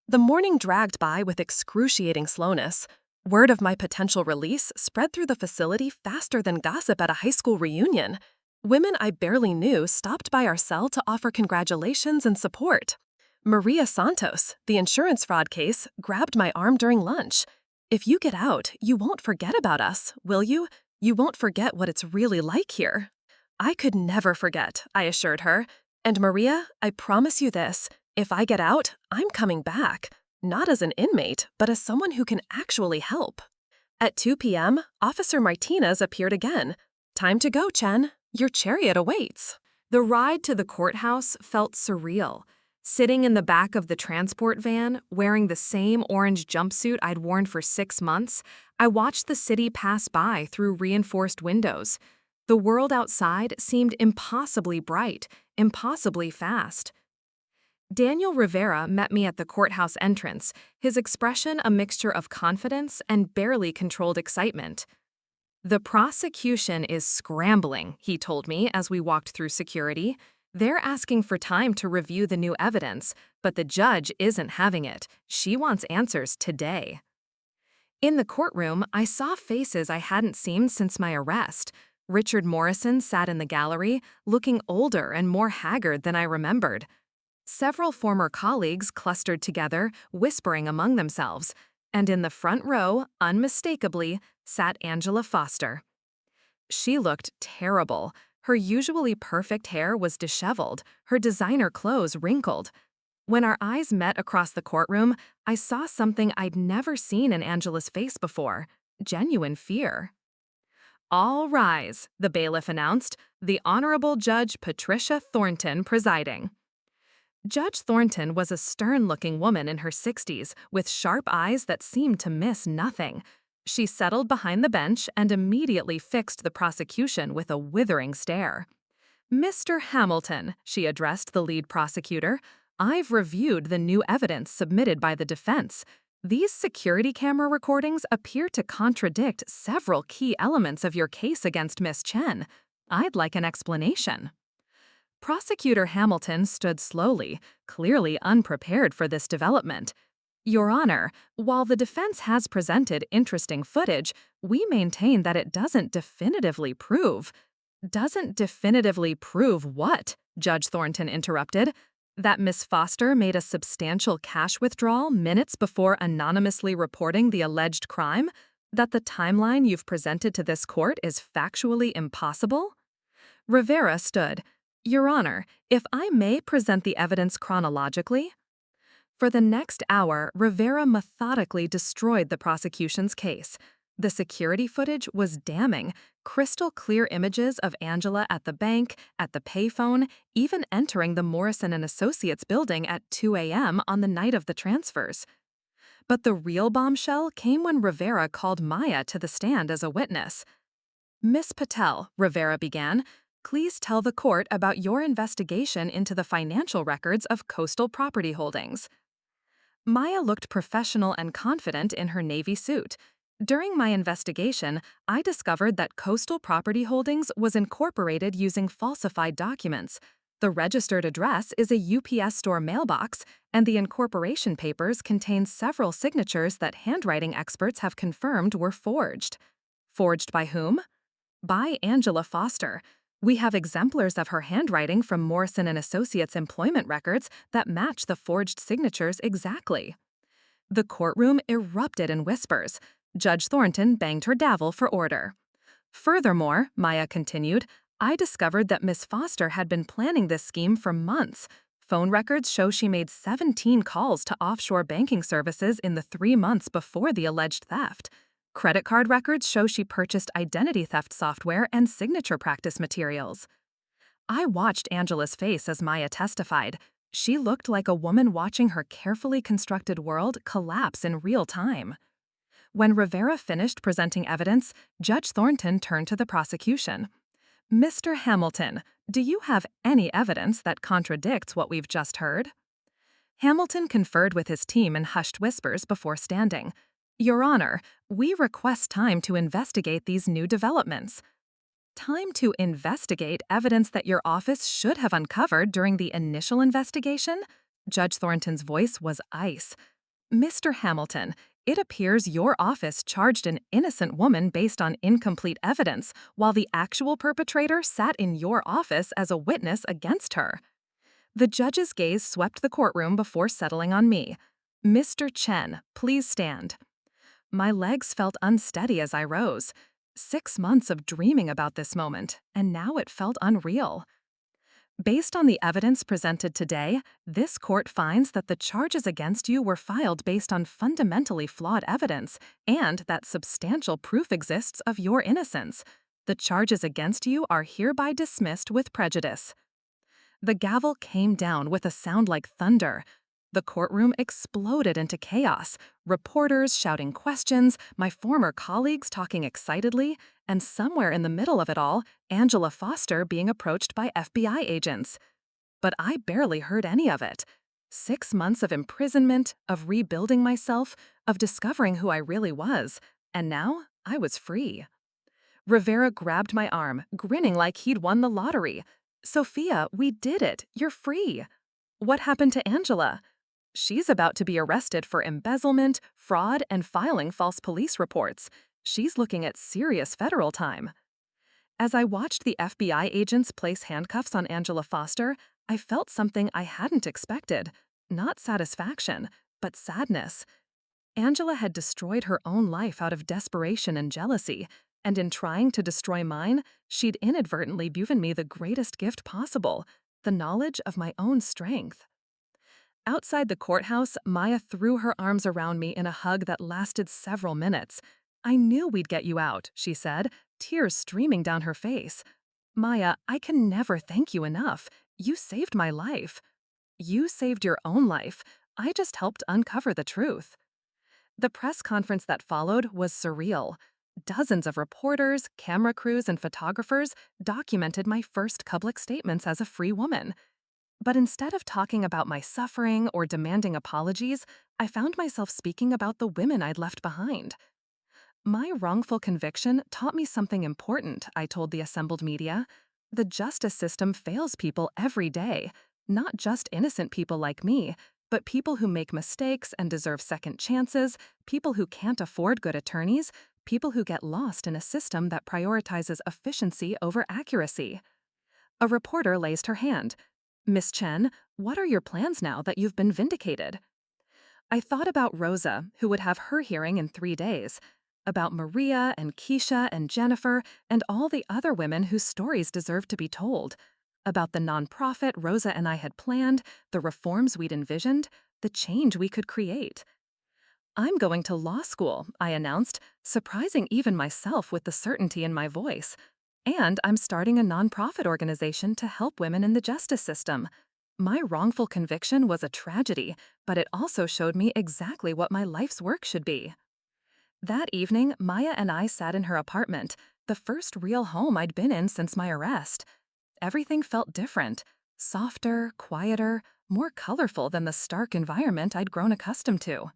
The morning dragged by with excruciating slowness. Word of my potential release spread through the facility faster than gossip at a high school reunion. Women I barely knew stopped by our cell to offer congratulations and support. Maria Santos, the insurance fraud case, grabbed my arm during lunch. If you get out, you won't forget about us, will you? You won't forget what it's really like here. I could never forget, I assured her. And Maria, I promise you this, if I get out, I'm coming back. Not as an inmate, but as someone who can actually help. At 2 p.m., Officer Martinez appeared again. Time to go, Chen. Your chariot awaits. The ride to the courthouse felt surreal. Sitting in the back of the transport van, wearing the same orange jumpsuit I'd worn for 6 months, I watched the city pass by through reinforced windows. The world outside seemed impossibly bright, impossibly fast. Daniel Rivera met me at the courthouse entrance, his expression a mixture of confidence and barely controlled excitement. "The prosecution is scrambling," he told me as we walked through security. "They're asking for time to review the new evidence, but the judge isn't having it. She wants answers today." In the courtroom, I saw faces I hadn't seen since my arrest. Richard Morrison sat in the gallery, looking older and more haggard than I remembered. Several former colleagues clustered together, whispering among themselves, and in the front row, unmistakably, sat Angela Foster. She looked terrible. Her usually perfect hair was disheveled, her designer clothes wrinkled. When our eyes met across the courtroom, I saw something I'd never seen in Angela's face before: genuine fear. "All rise," the bailiff announced, "the Honorable Judge Patricia Thornton presiding." Judge Thornton was a stern-looking woman in her 60s with sharp eyes that seemed to miss nothing. She settled behind the bench and immediately fixed the prosecution with a withering stare. "Mr. Hamilton," she addressed the lead prosecutor, "I've reviewed the new evidence submitted by the defense. These security camera recordings appear to contradict several key elements of your case against Miss Chen. I'd like an explanation." Prosecutor Hamilton stood slowly, clearly unprepared for this development. "Your Honor, while the defense has presented interesting footage, we maintain that it doesn't definitively prove—" "Doesn't definitively prove what?" Judge Thornton interrupted. "That Miss Foster made a substantial cash withdrawal minutes before anonymously reporting the alleged crime? That the timeline you've presented to this court is factually impossible?" Rivera stood. "Your Honor, if I may present the evidence chronologically." For the next hour, Rivera methodically destroyed the prosecution's case. The security footage was damning, crystal-clear images of Angela at the bank, at the payphone, even entering the Morrison & Associates building at 2 a.m. on the night of the transfers. But the real bombshell came when Rivera called Maya to the stand as a witness. "Miss Patel," Rivera began, "please tell the court about your investigation into the financial records of Coastal Property Holdings." Maya looked professional and confident in her navy suit. "During my investigation, I discovered that Coastal Property Holdings was incorporated using falsified documents. The registered address is a UPS store mailbox, and the incorporation papers contain several signatures that handwriting experts have confirmed were forged." "Forged by whom?" "By Angela Foster. We have exemplars of her handwriting from Morrison & Associates employment records that match the forged signatures exactly." The courtroom erupted in whispers. Judge Thornton banged her gavel for order. "Furthermore," Maya continued, "I discovered that Miss Foster had been planning this scheme for months. Phone records show she made 17 calls to offshore banking services in the 3 months before the alleged theft. Credit card records show she purchased identity theft software and signature practice materials." I watched Angela's face as Maya testified. She looked like a woman watching her carefully constructed world collapse in real time. When Rivera finished presenting evidence, Judge Thornton turned to the prosecution. "Mr. Hamilton, do you have any evidence that contradicts what we've just heard?" Hamilton conferred with his team in hushed whispers before standing. "Your Honor, we request time to investigate these new developments." Time to investigate evidence that your office should have uncovered during the initial investigation? Judge Thornton's voice was ice. Mr. Hamilton, it appears your office charged an innocent woman based on incomplete evidence, while the actual perpetrator sat in your office as a witness against her. The judge's gaze swept the courtroom before settling on me. Mr. Chen, please stand. My legs felt unsteady as I rose. 6 months of dreaming about this moment, and now it felt unreal. Based on the evidence presented today, this court finds that the charges against you were filed based on fundamentally flawed evidence and that substantial proof exists of your innocence. The charges against you are hereby dismissed with prejudice. The gavel came down with a sound like thunder. The courtroom exploded into chaos, reporters shouting questions, my former colleagues talking excitedly, and somewhere in the middle of it all, Angela Foster being approached by FBI agents. But I barely heard any of it. 6 months of imprisonment, of rebuilding myself, of discovering who I really was, and now I was free. Rivera grabbed my arm, grinning like he'd won the lottery. Sophia, we did it. You're free. What happened to Angela? She's about to be arrested for embezzlement, fraud, and filing false police reports. She's looking at serious federal time. As I watched the FBI agents place handcuffs on Angela Foster, I felt something I hadn't expected. Not satisfaction, but sadness. Angela had destroyed her own life out of desperation and jealousy, and in trying to destroy mine, she'd inadvertently given me the greatest gift possible, the knowledge of my own strength. Outside the courthouse, Maya threw her arms around me in a hug that lasted several minutes. I knew we'd get you out, she said, tears streaming down her face. Maya, I can never thank you enough. You saved my life. You saved your own life. I just helped uncover the truth. The press conference that followed was surreal. Dozens of reporters, camera crews, and photographers documented my first public statements as a free woman. But instead of talking about my suffering or demanding apologies, I found myself speaking about the women I'd left behind. My wrongful conviction taught me something important, I told the assembled media. The justice system fails people every day, not just innocent people like me, but people who make mistakes and deserve second chances, people who can't afford good attorneys, people who get lost in a system that prioritizes efficiency over accuracy. A reporter raised her hand. Miss Chen, what are your plans now that you've been vindicated? I thought about Rosa, who would have her hearing in 3 days, about Maria and Keisha and Jennifer and all the other women whose stories deserve to be told, about the nonprofit Rosa and I had planned, the reforms we'd envisioned, the change we could create. I'm going to law school, I announced, surprising even myself with the certainty in my voice. And I'm starting a nonprofit organization to help women in the justice system. My wrongful conviction was a tragedy, but it also showed me exactly what my life's work should be. That evening, Maya and I sat in her apartment, the first real home I'd been in since my arrest. Everything felt different, softer, quieter, more colorful than the stark environment I'd grown accustomed to.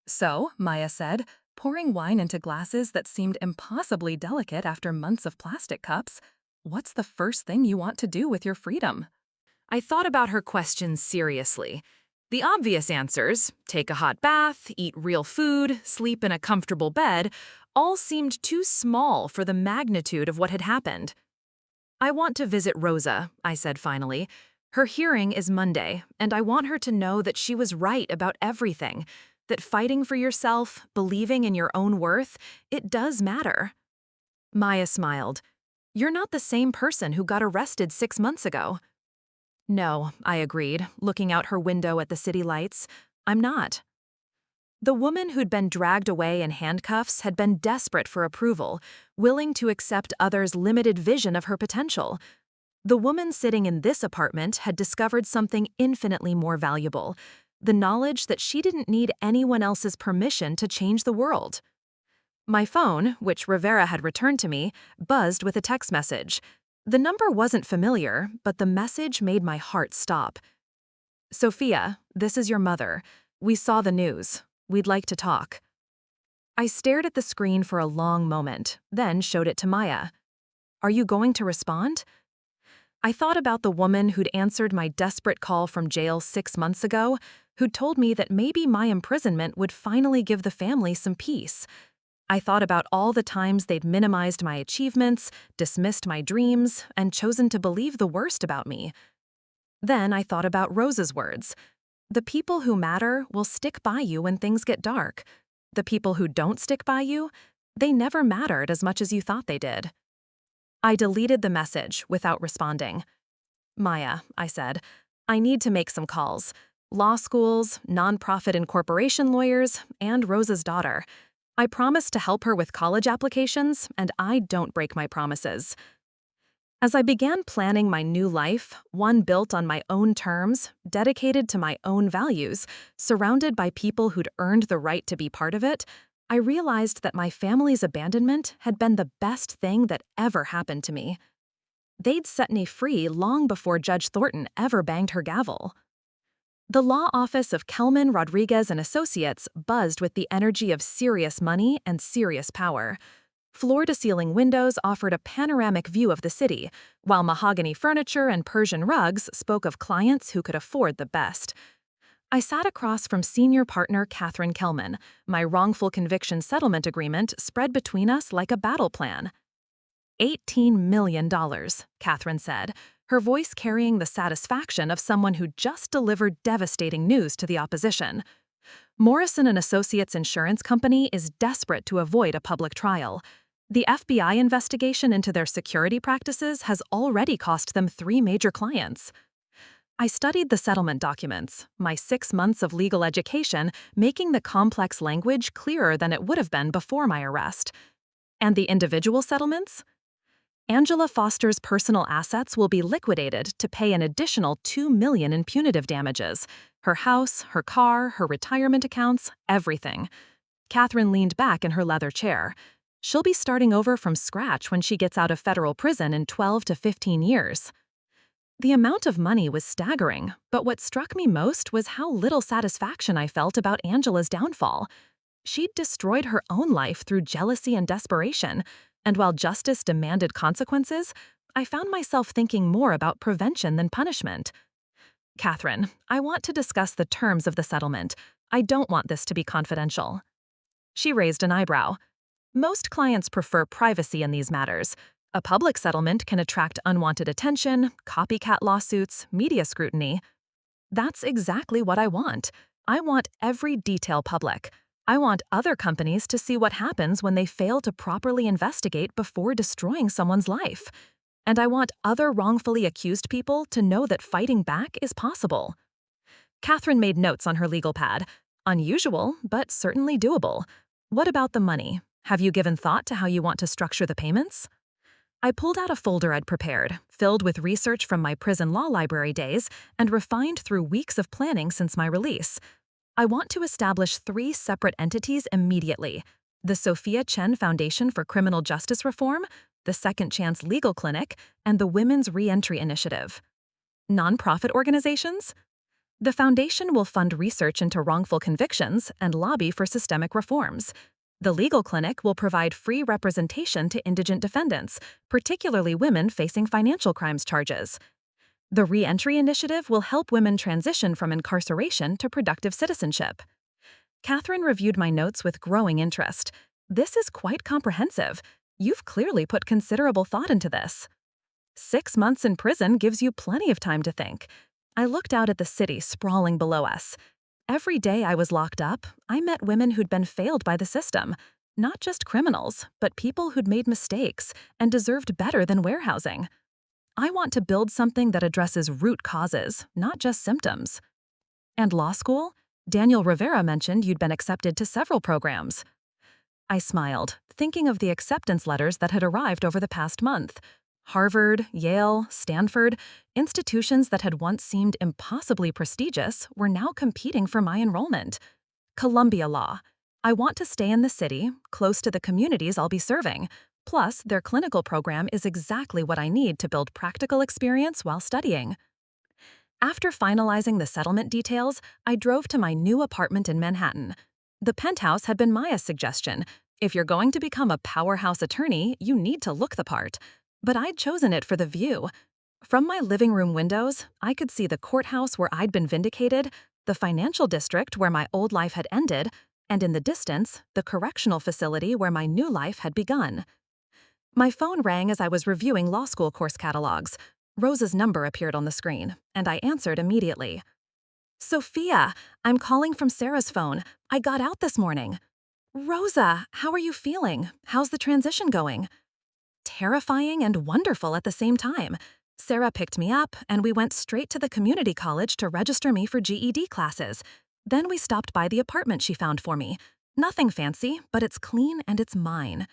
So, Maya said, pouring wine into glasses that seemed impossibly delicate after months of plastic cups, what's the first thing you want to do with your freedom? I thought about her questions seriously. The obvious answers, take a hot bath, eat real food, sleep in a comfortable bed, all seemed too small for the magnitude of what had happened. I want to visit Rosa, I said finally. Her hearing is Monday, and I want her to know that she was right about everything, that fighting for yourself, believing in your own worth, it does matter. Maya smiled. You're not the same person who got arrested 6 months ago. No, I agreed, looking out her window at the city lights. I'm not. The woman who'd been dragged away in handcuffs had been desperate for approval, willing to accept others' limited vision of her potential. The woman sitting in this apartment had discovered something infinitely more valuable, the knowledge that she didn't need anyone else's permission to change the world. My phone, which Rivera had returned to me, buzzed with a text message. The number wasn't familiar, but the message made my heart stop. Sophia, this is your mother. We saw the news. We'd like to talk. I stared at the screen for a long moment, then showed it to Maya. Are you going to respond? I thought about the woman who'd answered my desperate call from jail 6 months ago, who'd told me that maybe my imprisonment would finally give the family some peace. I thought about all the times they'd minimized my achievements, dismissed my dreams, and chosen to believe the worst about me. Then I thought about Rose's words. The people who matter will stick by you when things get dark. The people who don't stick by you, they never mattered as much as you thought they did. I deleted the message without responding. Maya, I said, I need to make some calls. Law schools, nonprofit and corporation lawyers, and Rose's daughter. I promised to help her with college applications, and I don't break my promises. As I began planning my new life, one built on my own terms, dedicated to my own values, surrounded by people who'd earned the right to be part of it, I realized that my family's abandonment had been the best thing that ever happened to me. They'd set me free long before Judge Thornton ever banged her gavel. The law office of Kelman, Rodriguez and Associates buzzed with the energy of serious money and serious power. Floor-to-ceiling windows offered a panoramic view of the city, while mahogany furniture and Persian rugs spoke of clients who could afford the best. I sat across from senior partner Catherine Kelman. My wrongful conviction settlement agreement spread between us like a battle plan. $18 million, Catherine said, her voice carrying the satisfaction of someone who just delivered devastating news to the opposition. Morrison & Associates Insurance Company is desperate to avoid a public trial. The FBI investigation into their security practices has already cost them 3 major clients. I studied the settlement documents, my 6 months of legal education making the complex language clearer than it would have been before my arrest. And the individual settlements? Angela Foster's personal assets will be liquidated to pay an additional $2 million in punitive damages. Her house, her car, her retirement accounts, everything. Catherine leaned back in her leather chair. She'll be starting over from scratch when she gets out of federal prison in 12 to 15 years. The amount of money was staggering, but what struck me most was how little satisfaction I felt about Angela's downfall. She'd destroyed her own life through jealousy and desperation, and while justice demanded consequences, I found myself thinking more about prevention than punishment. Catherine, I want to discuss the terms of the settlement. I don't want this to be confidential. She raised an eyebrow. Most clients prefer privacy in these matters. A public settlement can attract unwanted attention, copycat lawsuits, media scrutiny. That's exactly what I want. I want every detail public. I want other companies to see what happens when they fail to properly investigate before destroying someone's life. And I want other wrongfully accused people to know that fighting back is possible. Catherine made notes on her legal pad. Unusual, but certainly doable. What about the money? Have you given thought to how you want to structure the payments? I pulled out a folder I'd prepared, filled with research from my prison law library days and refined through weeks of planning since my release. I want to establish 3 separate entities immediately: the Sophia Chen Foundation for Criminal Justice Reform, the Second Chance Legal Clinic, and the Women's Reentry Initiative. Nonprofit organizations? The foundation will fund research into wrongful convictions and lobby for systemic reforms. The legal clinic will provide free representation to indigent defendants, particularly women facing financial crimes charges. The Reentry Initiative will help women transition from incarceration to productive citizenship. Catherine reviewed my notes with growing interest. This is quite comprehensive. You've clearly put considerable thought into this. 6 months in prison gives you plenty of time to think. I looked out at the city sprawling below us. Every day I was locked up, I met women who'd been failed by the system. Not just criminals, but people who'd made mistakes and deserved better than warehousing. I want to build something that addresses root causes, not just symptoms. And law school? Daniel Rivera mentioned you'd been accepted to several programs. I smiled, thinking of the acceptance letters that had arrived over the past month. Harvard, Yale, Stanford, institutions that had once seemed impossibly prestigious were now competing for my enrollment. Columbia Law. I want to stay in the city, close to the communities I'll be serving. Plus, their clinical program is exactly what I need to build practical experience while studying. After finalizing the settlement details, I drove to my new apartment in Manhattan. The penthouse had been Maya's suggestion. If you're going to become a powerhouse attorney, you need to look the part. But I'd chosen it for the view. From my living room windows, I could see the courthouse where I'd been vindicated, the financial district where my old life had ended, and in the distance, the correctional facility where my new life had begun. My phone rang as I was reviewing law school course catalogs. Rosa's number appeared on the screen, and I answered immediately. Sophia, I'm calling from Sarah's phone. I got out this morning. Rosa, how are you feeling? How's the transition going? Terrifying and wonderful at the same time. Sarah picked me up, and we went straight to the community college to register me for GED classes. Then we stopped by the apartment she found for me. Nothing fancy, but it's clean and it's mine.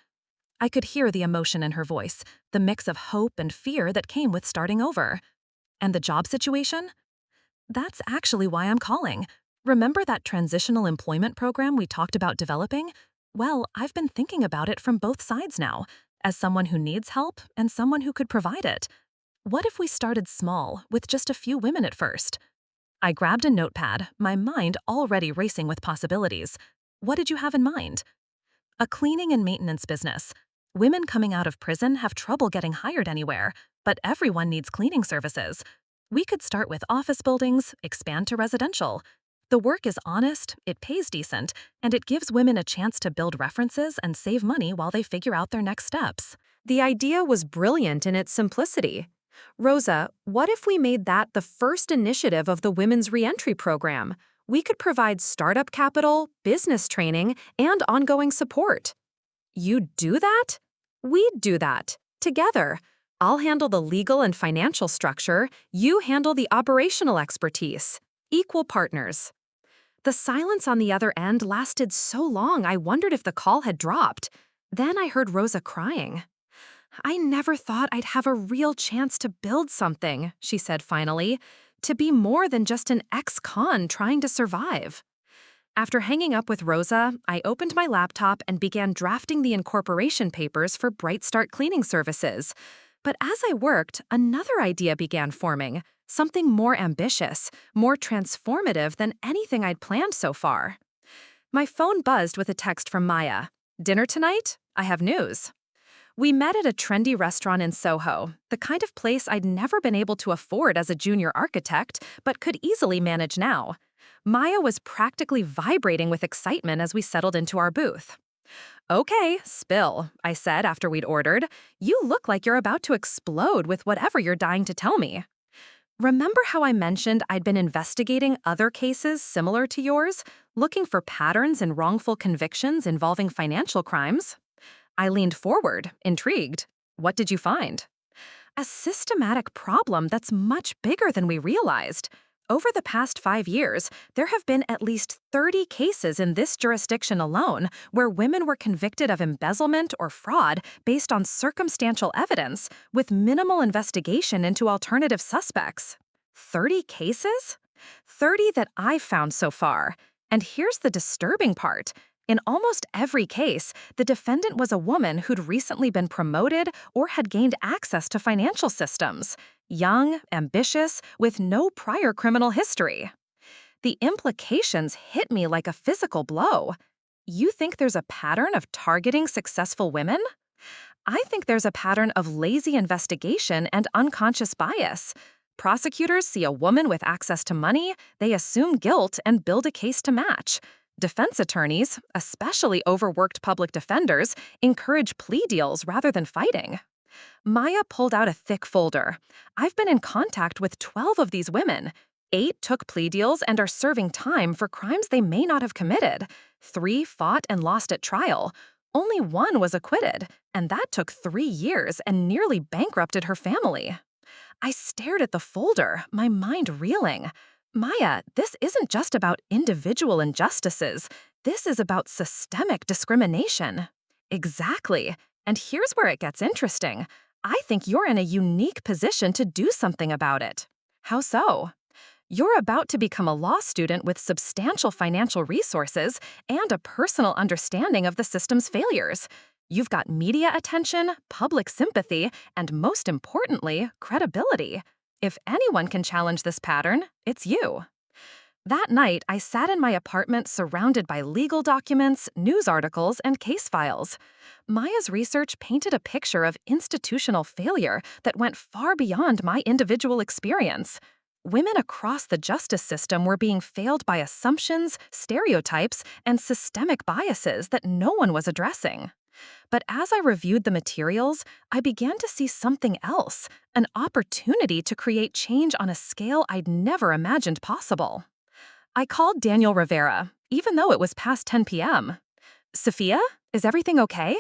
I could hear the emotion in her voice, the mix of hope and fear that came with starting over. And the job situation? That's actually why I'm calling. Remember that transitional employment program we talked about developing? Well, I've been thinking about it from both sides now, as someone who needs help and someone who could provide it. What if we started small, with just a few women at first? I grabbed a notepad, my mind already racing with possibilities. What did you have in mind? A cleaning and maintenance business. Women coming out of prison have trouble getting hired anywhere, but everyone needs cleaning services. We could start with office buildings, expand to residential. The work is honest, it pays decent, and it gives women a chance to build references and save money while they figure out their next steps. The idea was brilliant in its simplicity. Rosa, what if we made that the first initiative of the Women's Reentry Program? We could provide startup capital, business training, and ongoing support. You'd do that? We'd do that. Together. I'll handle the legal and financial structure, you handle the operational expertise. Equal partners. The silence on the other end lasted so long I wondered if the call had dropped. Then I heard Rosa crying. I never thought I'd have a real chance to build something, she said finally, to be more than just an ex-con trying to survive. After hanging up with Rosa, I opened my laptop and began drafting the incorporation papers for Bright Start Cleaning Services. But as I worked, another idea began forming, something more ambitious, more transformative than anything I'd planned so far. My phone buzzed with a text from Maya. Dinner tonight? I have news. We met at a trendy restaurant in Soho, the kind of place I'd never been able to afford as a junior architect, but could easily manage now. Maya was practically vibrating with excitement as we settled into our booth. Okay, spill, I said after we'd ordered. You look like you're about to explode with whatever you're dying to tell me. Remember how I mentioned I'd been investigating other cases similar to yours, looking for patterns in wrongful convictions involving financial crimes? I leaned forward, intrigued. What did you find? A systematic problem that's much bigger than we realized. Over the past 5 years, there have been at least 30 cases in this jurisdiction alone where women were convicted of embezzlement or fraud based on circumstantial evidence with minimal investigation into alternative suspects. 30 cases? 30 that I've found so far. And here's the disturbing part. In almost every case, the defendant was a woman who'd recently been promoted or had gained access to financial systems. Young, ambitious, with no prior criminal history. The implications hit me like a physical blow. You think there's a pattern of targeting successful women? I think there's a pattern of lazy investigation and unconscious bias. Prosecutors see a woman with access to money, they assume guilt and build a case to match. Defense attorneys, especially overworked public defenders, encourage plea deals rather than fighting. Maya pulled out a thick folder. I've been in contact with 12 of these women. 8 took plea deals and are serving time for crimes they may not have committed. 3 fought and lost at trial. Only 1 was acquitted, and that took 3 years and nearly bankrupted her family. I stared at the folder, my mind reeling. Maya, this isn't just about individual injustices. This is about systemic discrimination. Exactly. And here's where it gets interesting. I think you're in a unique position to do something about it. How so? You're about to become a law student with substantial financial resources and a personal understanding of the system's failures. You've got media attention, public sympathy, and most importantly, credibility. If anyone can challenge this pattern, it's you. That night, I sat in my apartment surrounded by legal documents, news articles, and case files. Maya's research painted a picture of institutional failure that went far beyond my individual experience. Women across the justice system were being failed by assumptions, stereotypes, and systemic biases that no one was addressing. But as I reviewed the materials, I began to see something else, an opportunity to create change on a scale I'd never imagined possible. I called Daniel Rivera, even though it was past 10 p.m. Sophia, is everything okay?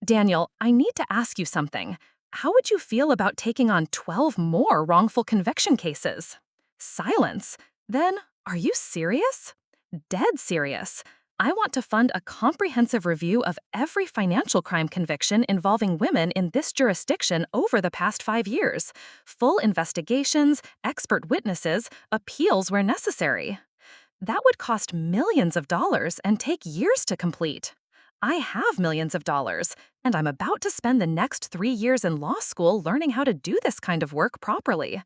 Daniel, I need to ask you something. How would you feel about taking on 12 more wrongful conviction cases? Silence. Then, are you serious? Dead serious. I want to fund a comprehensive review of every financial crime conviction involving women in this jurisdiction over the past 5 years. Full investigations, expert witnesses, appeals where necessary. That would cost millions of dollars and take years to complete. I have millions of dollars, and I'm about to spend the next 3 years in law school learning how to do this kind of work properly.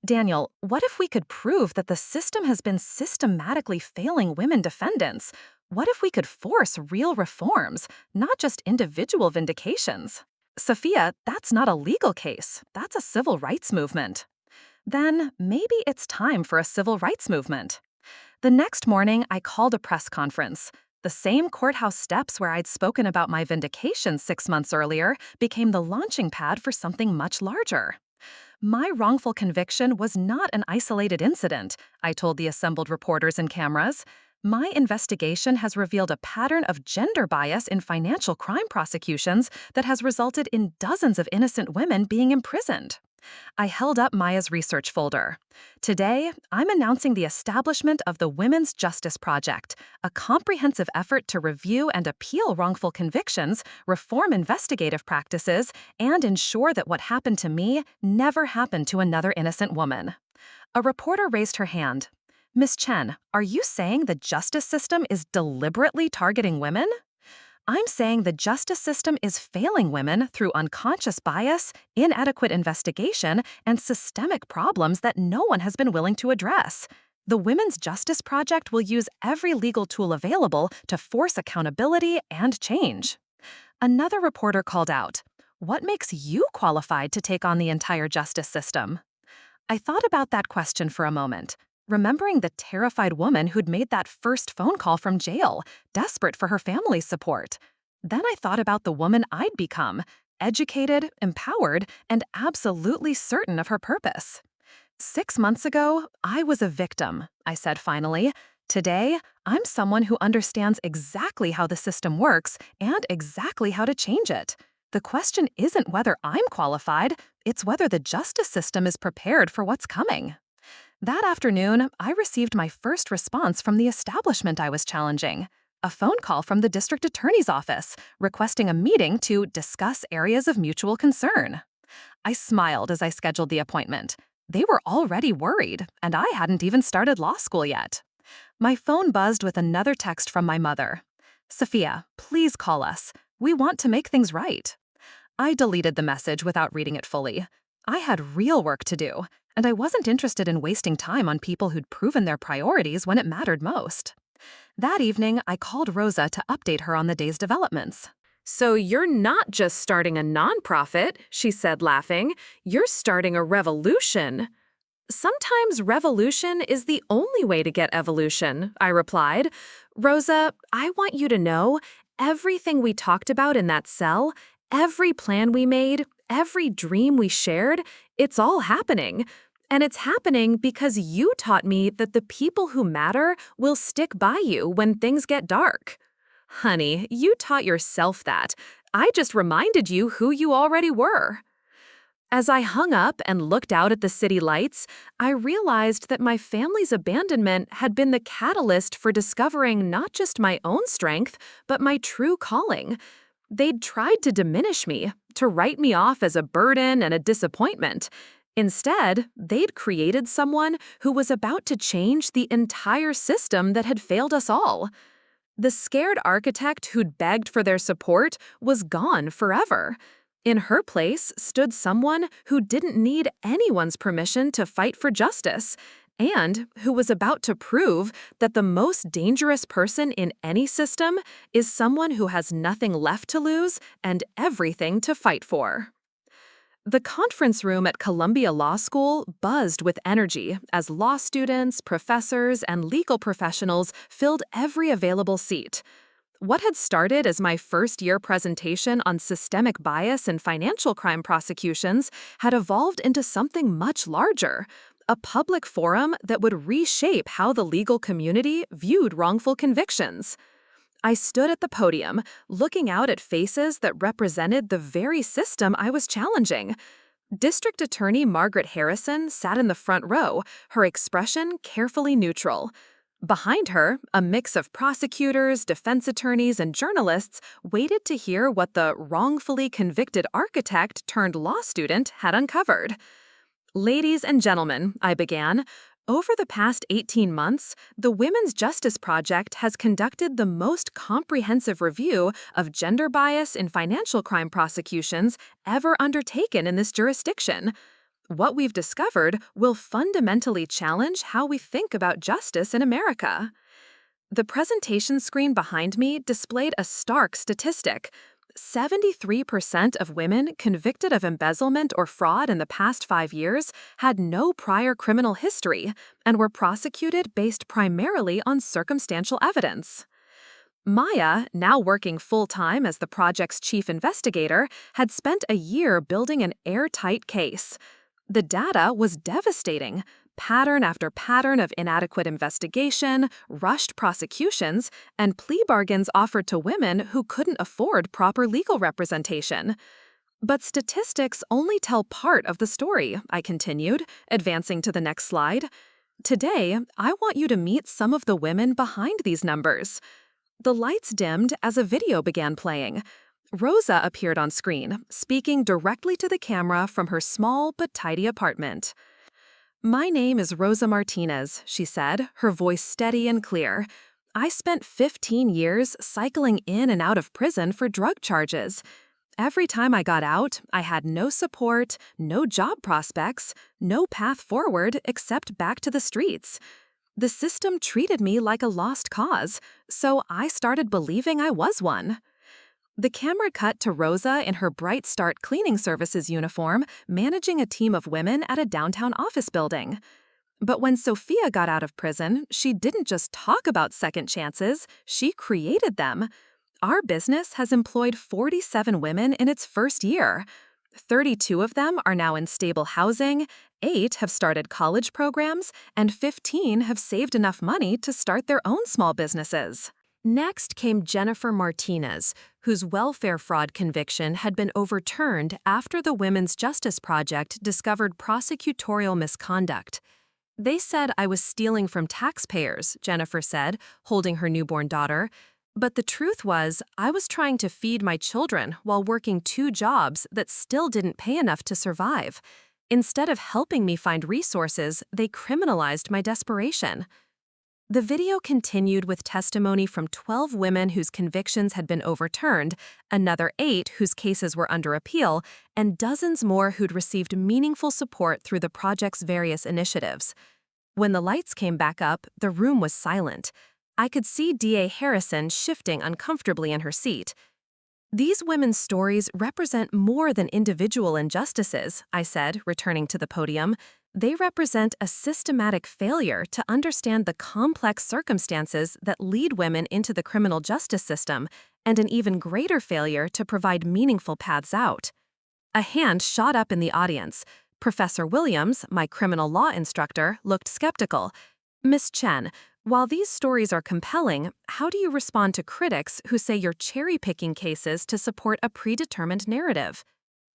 Daniel, what if we could prove that the system has been systematically failing women defendants? What if we could force real reforms, not just individual vindications? Sophia, that's not a legal case. That's a civil rights movement. Then maybe it's time for a civil rights movement. The next morning, I called a press conference. The same courthouse steps where I'd spoken about my vindication 6 months earlier became the launching pad for something much larger. My wrongful conviction was not an isolated incident, I told the assembled reporters and cameras. My investigation has revealed a pattern of gender bias in financial crime prosecutions that has resulted in dozens of innocent women being imprisoned. I held up Maya's research folder. Today, I'm announcing the establishment of the Women's Justice Project, a comprehensive effort to review and appeal wrongful convictions, reform investigative practices, and ensure that what happened to me never happened to another innocent woman. A reporter raised her hand. Ms. Chen, are you saying the justice system is deliberately targeting women? I'm saying the justice system is failing women through unconscious bias, inadequate investigation, and systemic problems that no one has been willing to address. The Women's Justice Project will use every legal tool available to force accountability and change. Another reporter called out, "What makes you qualified to take on the entire justice system?" I thought about that question for a moment, remembering the terrified woman who'd made that first phone call from jail, desperate for her family's support. Then I thought about the woman I'd become, educated, empowered, and absolutely certain of her purpose. 6 months ago, I was a victim, I said finally. Today, I'm someone who understands exactly how the system works and exactly how to change it. The question isn't whether I'm qualified, it's whether the justice system is prepared for what's coming. That afternoon, I received my first response from the establishment I was challenging. A phone call from the district attorney's office, requesting a meeting to discuss areas of mutual concern. I smiled as I scheduled the appointment. They were already worried, and I hadn't even started law school yet. My phone buzzed with another text from my mother. "Sophia, please call us. We want to make things right." I deleted the message without reading it fully. I had real work to do, and I wasn't interested in wasting time on people who'd proven their priorities when it mattered most. That evening, I called Rosa to update her on the day's developments. "So you're not just starting a nonprofit," she said, laughing. "You're starting a revolution." "Sometimes revolution is the only way to get evolution," I replied. "Rosa, I want you to know, everything we talked about in that cell, every plan we made, every dream we shared, it's all happening. And it's happening because you taught me that the people who matter will stick by you when things get dark." Honey, you taught yourself that. I just reminded you who you already were. As I hung up and looked out at the city lights, I realized that my family's abandonment had been the catalyst for discovering not just my own strength, but my true calling. They'd tried to diminish me, to write me off as a burden and a disappointment. Instead, they'd created someone who was about to change the entire system that had failed us all. The scared architect who'd begged for their support was gone forever. In her place stood someone who didn't need anyone's permission to fight for justice, and who was about to prove that the most dangerous person in any system is someone who has nothing left to lose and everything to fight for. The conference room at Columbia Law School buzzed with energy as law students, professors, and legal professionals filled every available seat. What had started as my first-year presentation on systemic bias in financial crime prosecutions had evolved into something much larger, a public forum that would reshape how the legal community viewed wrongful convictions. I stood at the podium, looking out at faces that represented the very system I was challenging. District Attorney Margaret Harrison sat in the front row, her expression carefully neutral. Behind her, a mix of prosecutors, defense attorneys, and journalists waited to hear what the wrongfully convicted architect turned law student had uncovered. Ladies and gentlemen, I began, over the past 18 months, the Women's Justice Project has conducted the most comprehensive review of gender bias in financial crime prosecutions ever undertaken in this jurisdiction. What we've discovered will fundamentally challenge how we think about justice in America. The presentation screen behind me displayed a stark statistic. 73% of women convicted of embezzlement or fraud in the past 5 years had no prior criminal history and were prosecuted based primarily on circumstantial evidence. Maya, now working full-time as the project's chief investigator, had spent a year building an airtight case. The data was devastating. Pattern after pattern of inadequate investigation, rushed prosecutions, and plea bargains offered to women who couldn't afford proper legal representation. But statistics only tell part of the story, I continued, advancing to the next slide. Today, I want you to meet some of the women behind these numbers. The lights dimmed as a video began playing. Rosa appeared on screen, speaking directly to the camera from her small but tidy apartment. "My name is Rosa Martinez," she said, her voice steady and clear. "I spent 15 years cycling in and out of prison for drug charges. Every time I got out, I had no support, no job prospects, no path forward except back to the streets. The system treated me like a lost cause, so I started believing I was one." The camera cut to Rosa in her Bright Start cleaning services uniform, managing a team of women at a downtown office building. But when Sophia got out of prison, she didn't just talk about second chances, she created them. Our business has employed 47 women in its first year. 32 of them are now in stable housing, 8 have started college programs, and 15 have saved enough money to start their own small businesses. Next came Jennifer Martinez, whose welfare fraud conviction had been overturned after the Women's Justice Project discovered prosecutorial misconduct. "They said I was stealing from taxpayers," Jennifer said, holding her newborn daughter. "But the truth was, I was trying to feed my children while working 2 jobs that still didn't pay enough to survive. Instead of helping me find resources, they criminalized my desperation." The video continued with testimony from 12 women whose convictions had been overturned, another 8 whose cases were under appeal, and dozens more who'd received meaningful support through the project's various initiatives. When the lights came back up, the room was silent. I could see DA Harrison shifting uncomfortably in her seat. "These women's stories represent more than individual injustices," I said, returning to the podium. "They represent a systematic failure to understand the complex circumstances that lead women into the criminal justice system, and an even greater failure to provide meaningful paths out." A hand shot up in the audience. Professor Williams, my criminal law instructor, looked skeptical. "Miss Chen, while these stories are compelling, how do you respond to critics who say you're cherry-picking cases to support a predetermined narrative?"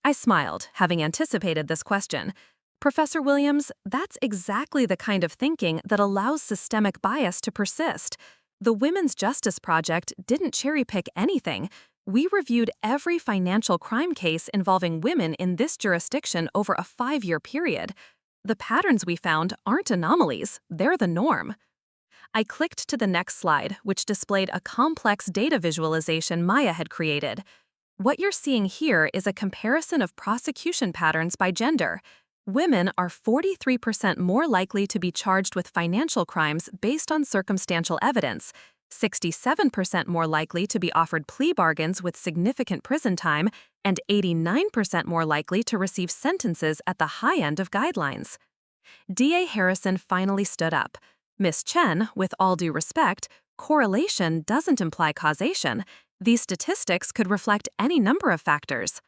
I smiled, having anticipated this question. "Professor Williams, that's exactly the kind of thinking that allows systemic bias to persist. The Women's Justice Project didn't cherry-pick anything. We reviewed every financial crime case involving women in this jurisdiction over a 5-year period. The patterns we found aren't anomalies, they're the norm." I clicked to the next slide, which displayed a complex data visualization Maya had created. What you're seeing here is a comparison of prosecution patterns by gender. Women are 43% more likely to be charged with financial crimes based on circumstantial evidence, 67% more likely to be offered plea bargains with significant prison time, and 89% more likely to receive sentences at the high end of guidelines. DA Harrison finally stood up. Miss Chen, with all due respect, correlation doesn't imply causation. These statistics could reflect any number of factors.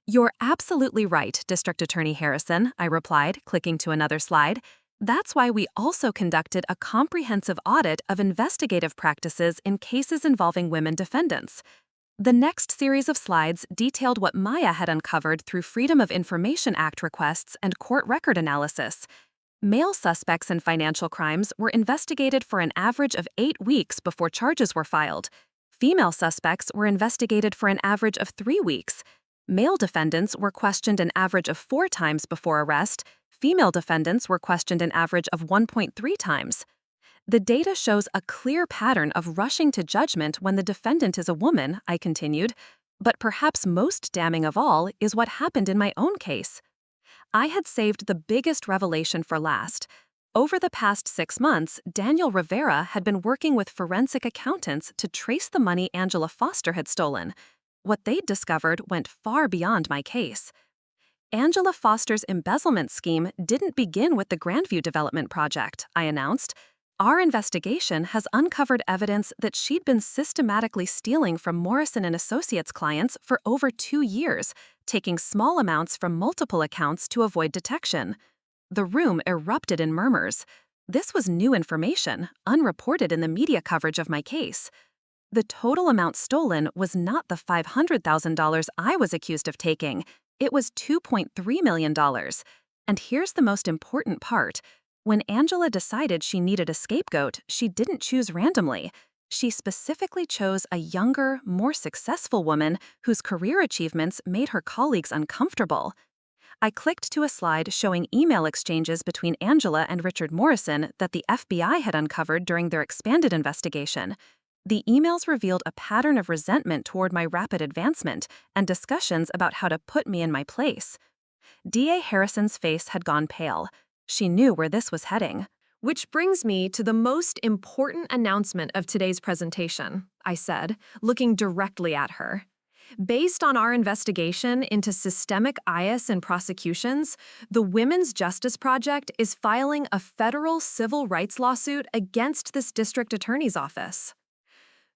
You're absolutely right, District Attorney Harrison, I replied, clicking to another slide. That's why we also conducted a comprehensive audit of investigative practices in cases involving women defendants. The next series of slides detailed what Maya had uncovered through Freedom of Information Act requests and court record analysis. Male suspects in financial crimes were investigated for an average of 8 weeks before charges were filed. Female suspects were investigated for an average of 3 weeks. Male defendants were questioned an average of 4 times before arrest. Female defendants were questioned an average of 1.3 times. The data shows a clear pattern of rushing to judgment when the defendant is a woman, I continued. But perhaps most damning of all is what happened in my own case. I had saved the biggest revelation for last. Over the past 6 months, Daniel Rivera had been working with forensic accountants to trace the money Angela Foster had stolen. What they'd discovered went far beyond my case. Angela Foster's embezzlement scheme didn't begin with the Grandview Development Project, I announced. Our investigation has uncovered evidence that she'd been systematically stealing from Morrison & Associates clients for over 2 years, taking small amounts from multiple accounts to avoid detection. The room erupted in murmurs. This was new information, unreported in the media coverage of my case. The total amount stolen was not the $500,000 I was accused of taking. It was $2.3 million. And here's the most important part. When Angela decided she needed a scapegoat, she didn't choose randomly. She specifically chose a younger, more successful woman whose career achievements made her colleagues uncomfortable. I clicked to a slide showing email exchanges between Angela and Richard Morrison that the FBI had uncovered during their expanded investigation. The emails revealed a pattern of resentment toward my rapid advancement and discussions about how to put me in my place. DA Harrison's face had gone pale. She knew where this was heading. Which brings me to the most important announcement of today's presentation, I said, looking directly at her. Based on our investigation into systemic bias in prosecutions, the Women's Justice Project is filing a federal civil rights lawsuit against this district attorney's office.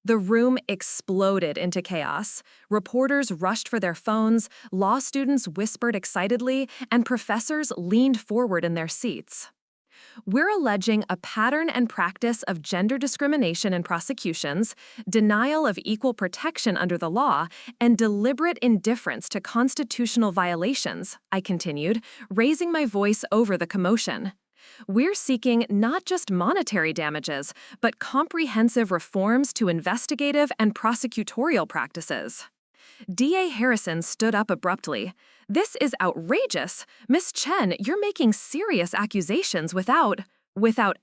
The room exploded into chaos. Reporters rushed for their phones, law students whispered excitedly, and professors leaned forward in their seats. We're alleging a pattern and practice of gender discrimination in prosecutions, denial of equal protection under the law, and deliberate indifference to constitutional violations, I continued, raising my voice over the commotion. We're seeking not just monetary damages, but comprehensive reforms to investigative and prosecutorial practices. DA Harrison stood up abruptly. This is outrageous. Miss Chen, you're making serious accusations without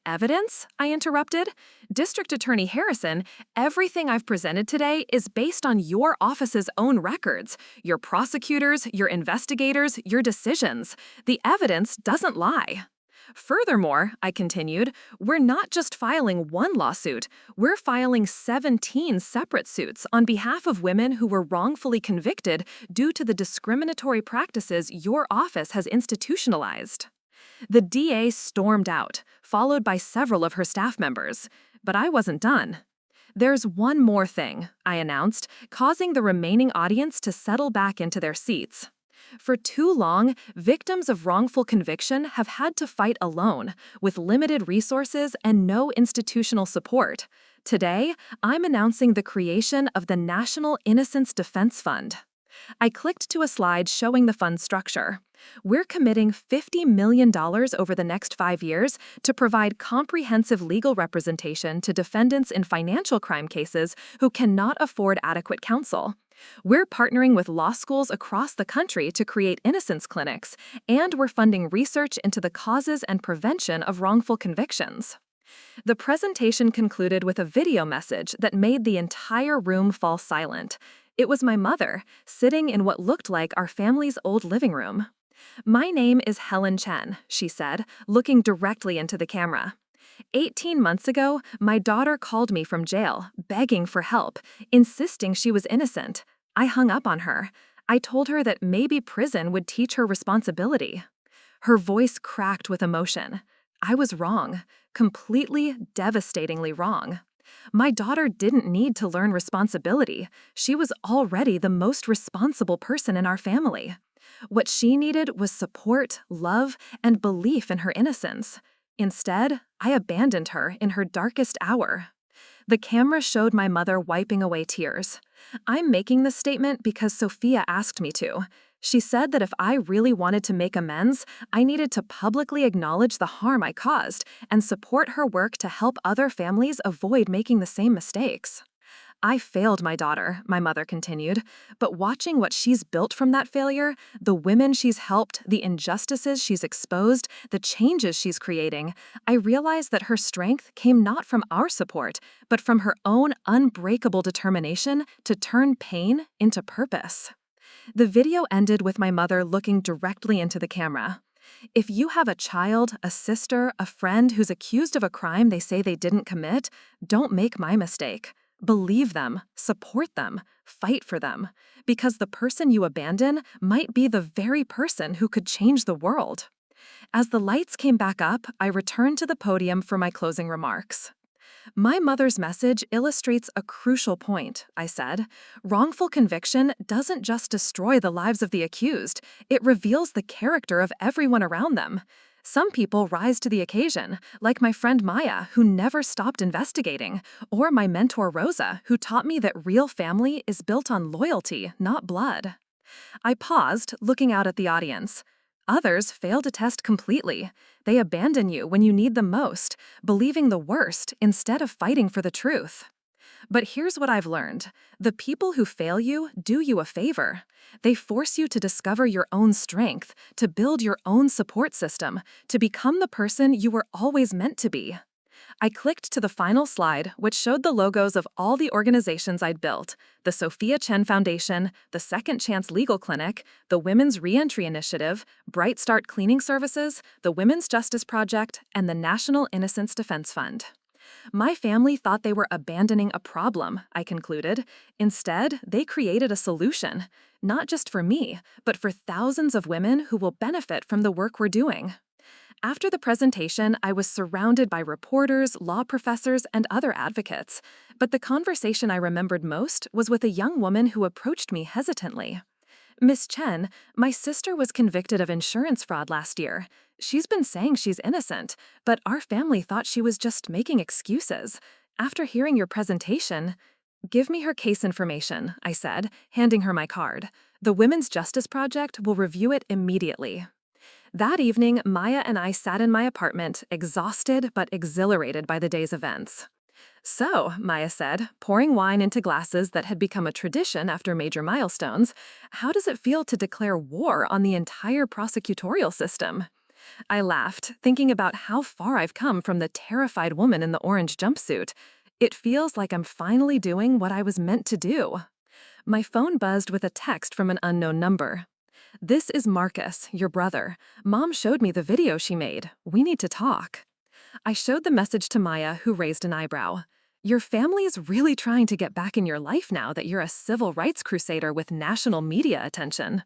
evidence, I interrupted. District Attorney Harrison, everything I've presented today is based on your office's own records, your prosecutors, your investigators, your decisions. The evidence doesn't lie. Furthermore, I continued, we're not just filing one lawsuit, we're filing 17 separate suits on behalf of women who were wrongfully convicted due to the discriminatory practices your office has institutionalized. The DA stormed out, followed by several of her staff members. But I wasn't done. There's one more thing, I announced, causing the remaining audience to settle back into their seats. For too long, victims of wrongful conviction have had to fight alone, with limited resources and no institutional support. Today, I'm announcing the creation of the National Innocence Defense Fund. I clicked to a slide showing the fund structure. We're committing $50 million over the next 5 years to provide comprehensive legal representation to defendants in financial crime cases who cannot afford adequate counsel. We're partnering with law schools across the country to create innocence clinics, and we're funding research into the causes and prevention of wrongful convictions. The presentation concluded with a video message that made the entire room fall silent. It was my mother, sitting in what looked like our family's old living room. My name is Helen Chen, she said, looking directly into the camera. 18 months ago, my daughter called me from jail, begging for help, insisting she was innocent. I hung up on her. I told her that maybe prison would teach her responsibility. Her voice cracked with emotion. I was wrong, completely, devastatingly wrong. My daughter didn't need to learn responsibility. She was already the most responsible person in our family. What she needed was support, love, and belief in her innocence. Instead, I abandoned her in her darkest hour. The camera showed my mother wiping away tears. I'm making this statement because Sophia asked me to. She said that if I really wanted to make amends, I needed to publicly acknowledge the harm I caused and support her work to help other families avoid making the same mistakes. I failed my daughter, my mother continued, but watching what she's built from that failure, the women she's helped, the injustices she's exposed, the changes she's creating, I realized that her strength came not from our support, but from her own unbreakable determination to turn pain into purpose. The video ended with my mother looking directly into the camera. If you have a child, a sister, a friend who's accused of a crime they say they didn't commit, don't make my mistake. Believe them, support them, fight for them, because the person you abandon might be the very person who could change the world. As the lights came back up, I returned to the podium for my closing remarks. My mother's message illustrates a crucial point, I said. Wrongful conviction doesn't just destroy the lives of the accused, it reveals the character of everyone around them. Some people rise to the occasion, like my friend Maya, who never stopped investigating, or my mentor Rosa, who taught me that real family is built on loyalty, not blood. I paused, looking out at the audience. Others fail to test completely. They abandon you when you need them most, believing the worst instead of fighting for the truth. But here's what I've learned. The people who fail you do you a favor. They force you to discover your own strength, to build your own support system, to become the person you were always meant to be. I clicked to the final slide, which showed the logos of all the organizations I'd built: the Sophia Chen Foundation, the Second Chance Legal Clinic, the Women's Reentry Initiative, Bright Start Cleaning Services, the Women's Justice Project, and the National Innocence Defense Fund. My family thought they were abandoning a problem, I concluded. Instead, they created a solution, not just for me, but for thousands of women who will benefit from the work we're doing. After the presentation, I was surrounded by reporters, law professors, and other advocates. But the conversation I remembered most was with a young woman who approached me hesitantly. Miss Chen, my sister was convicted of insurance fraud last year. She's been saying she's innocent, but our family thought she was just making excuses. After hearing your presentation, give me her case information, I said, handing her my card. The Women's Justice Project will review it immediately. That evening, Maya and I sat in my apartment, exhausted but exhilarated by the day's events. So, Maya said, pouring wine into glasses that had become a tradition after major milestones, how does it feel to declare war on the entire prosecutorial system? I laughed, thinking about how far I've come from the terrified woman in the orange jumpsuit. It feels like I'm finally doing what I was meant to do. My phone buzzed with a text from an unknown number. This is Marcus, your brother. Mom showed me the video she made. We need to talk. I showed the message to Maya, who raised an eyebrow. Your family is really trying to get back in your life now that you're a civil rights crusader with national media attention.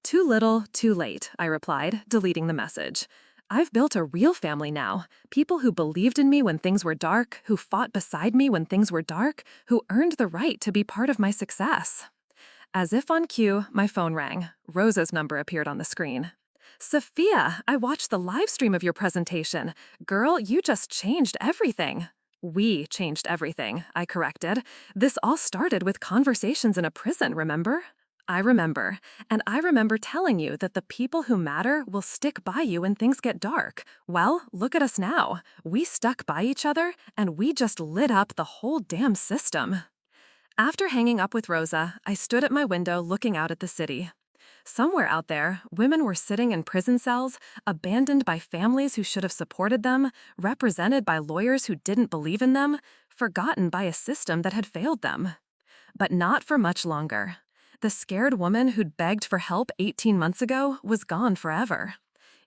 Too little, too late, I replied, deleting the message. I've built a real family now. People who believed in me when things were dark, who fought beside me when things were dark, who earned the right to be part of my success. As if on cue, my phone rang. Rosa's number appeared on the screen. Sophia, I watched the live stream of your presentation. Girl, you just changed everything. We changed everything, I corrected. This all started with conversations in a prison, remember? I remember. And I remember telling you that the people who matter will stick by you when things get dark. Well, look at us now. We stuck by each other, and we just lit up the whole damn system. After hanging up with Rosa, I stood at my window looking out at the city. Somewhere out there, women were sitting in prison cells, abandoned by families who should have supported them, represented by lawyers who didn't believe in them, forgotten by a system that had failed them. But not for much longer. The scared woman who'd begged for help 18 months ago was gone forever.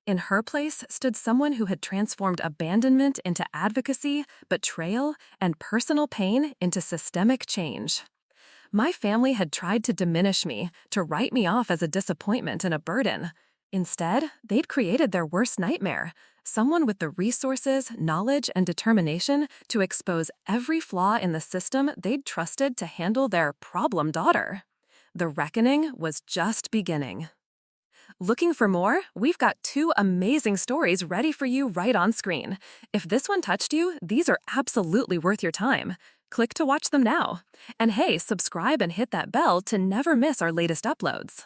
In her place stood someone who had transformed abandonment into advocacy, betrayal, and personal pain into systemic change. My family had tried to diminish me, to write me off as a disappointment and a burden. Instead, they'd created their worst nightmare, someone with the resources, knowledge, and determination to expose every flaw in the system they'd trusted to handle their problem daughter. The reckoning was just beginning. Looking for more? We've got 2 amazing stories ready for you right on screen. If this one touched you, these are absolutely worth your time. Click to watch them now. And hey, subscribe and hit that bell to never miss our latest uploads.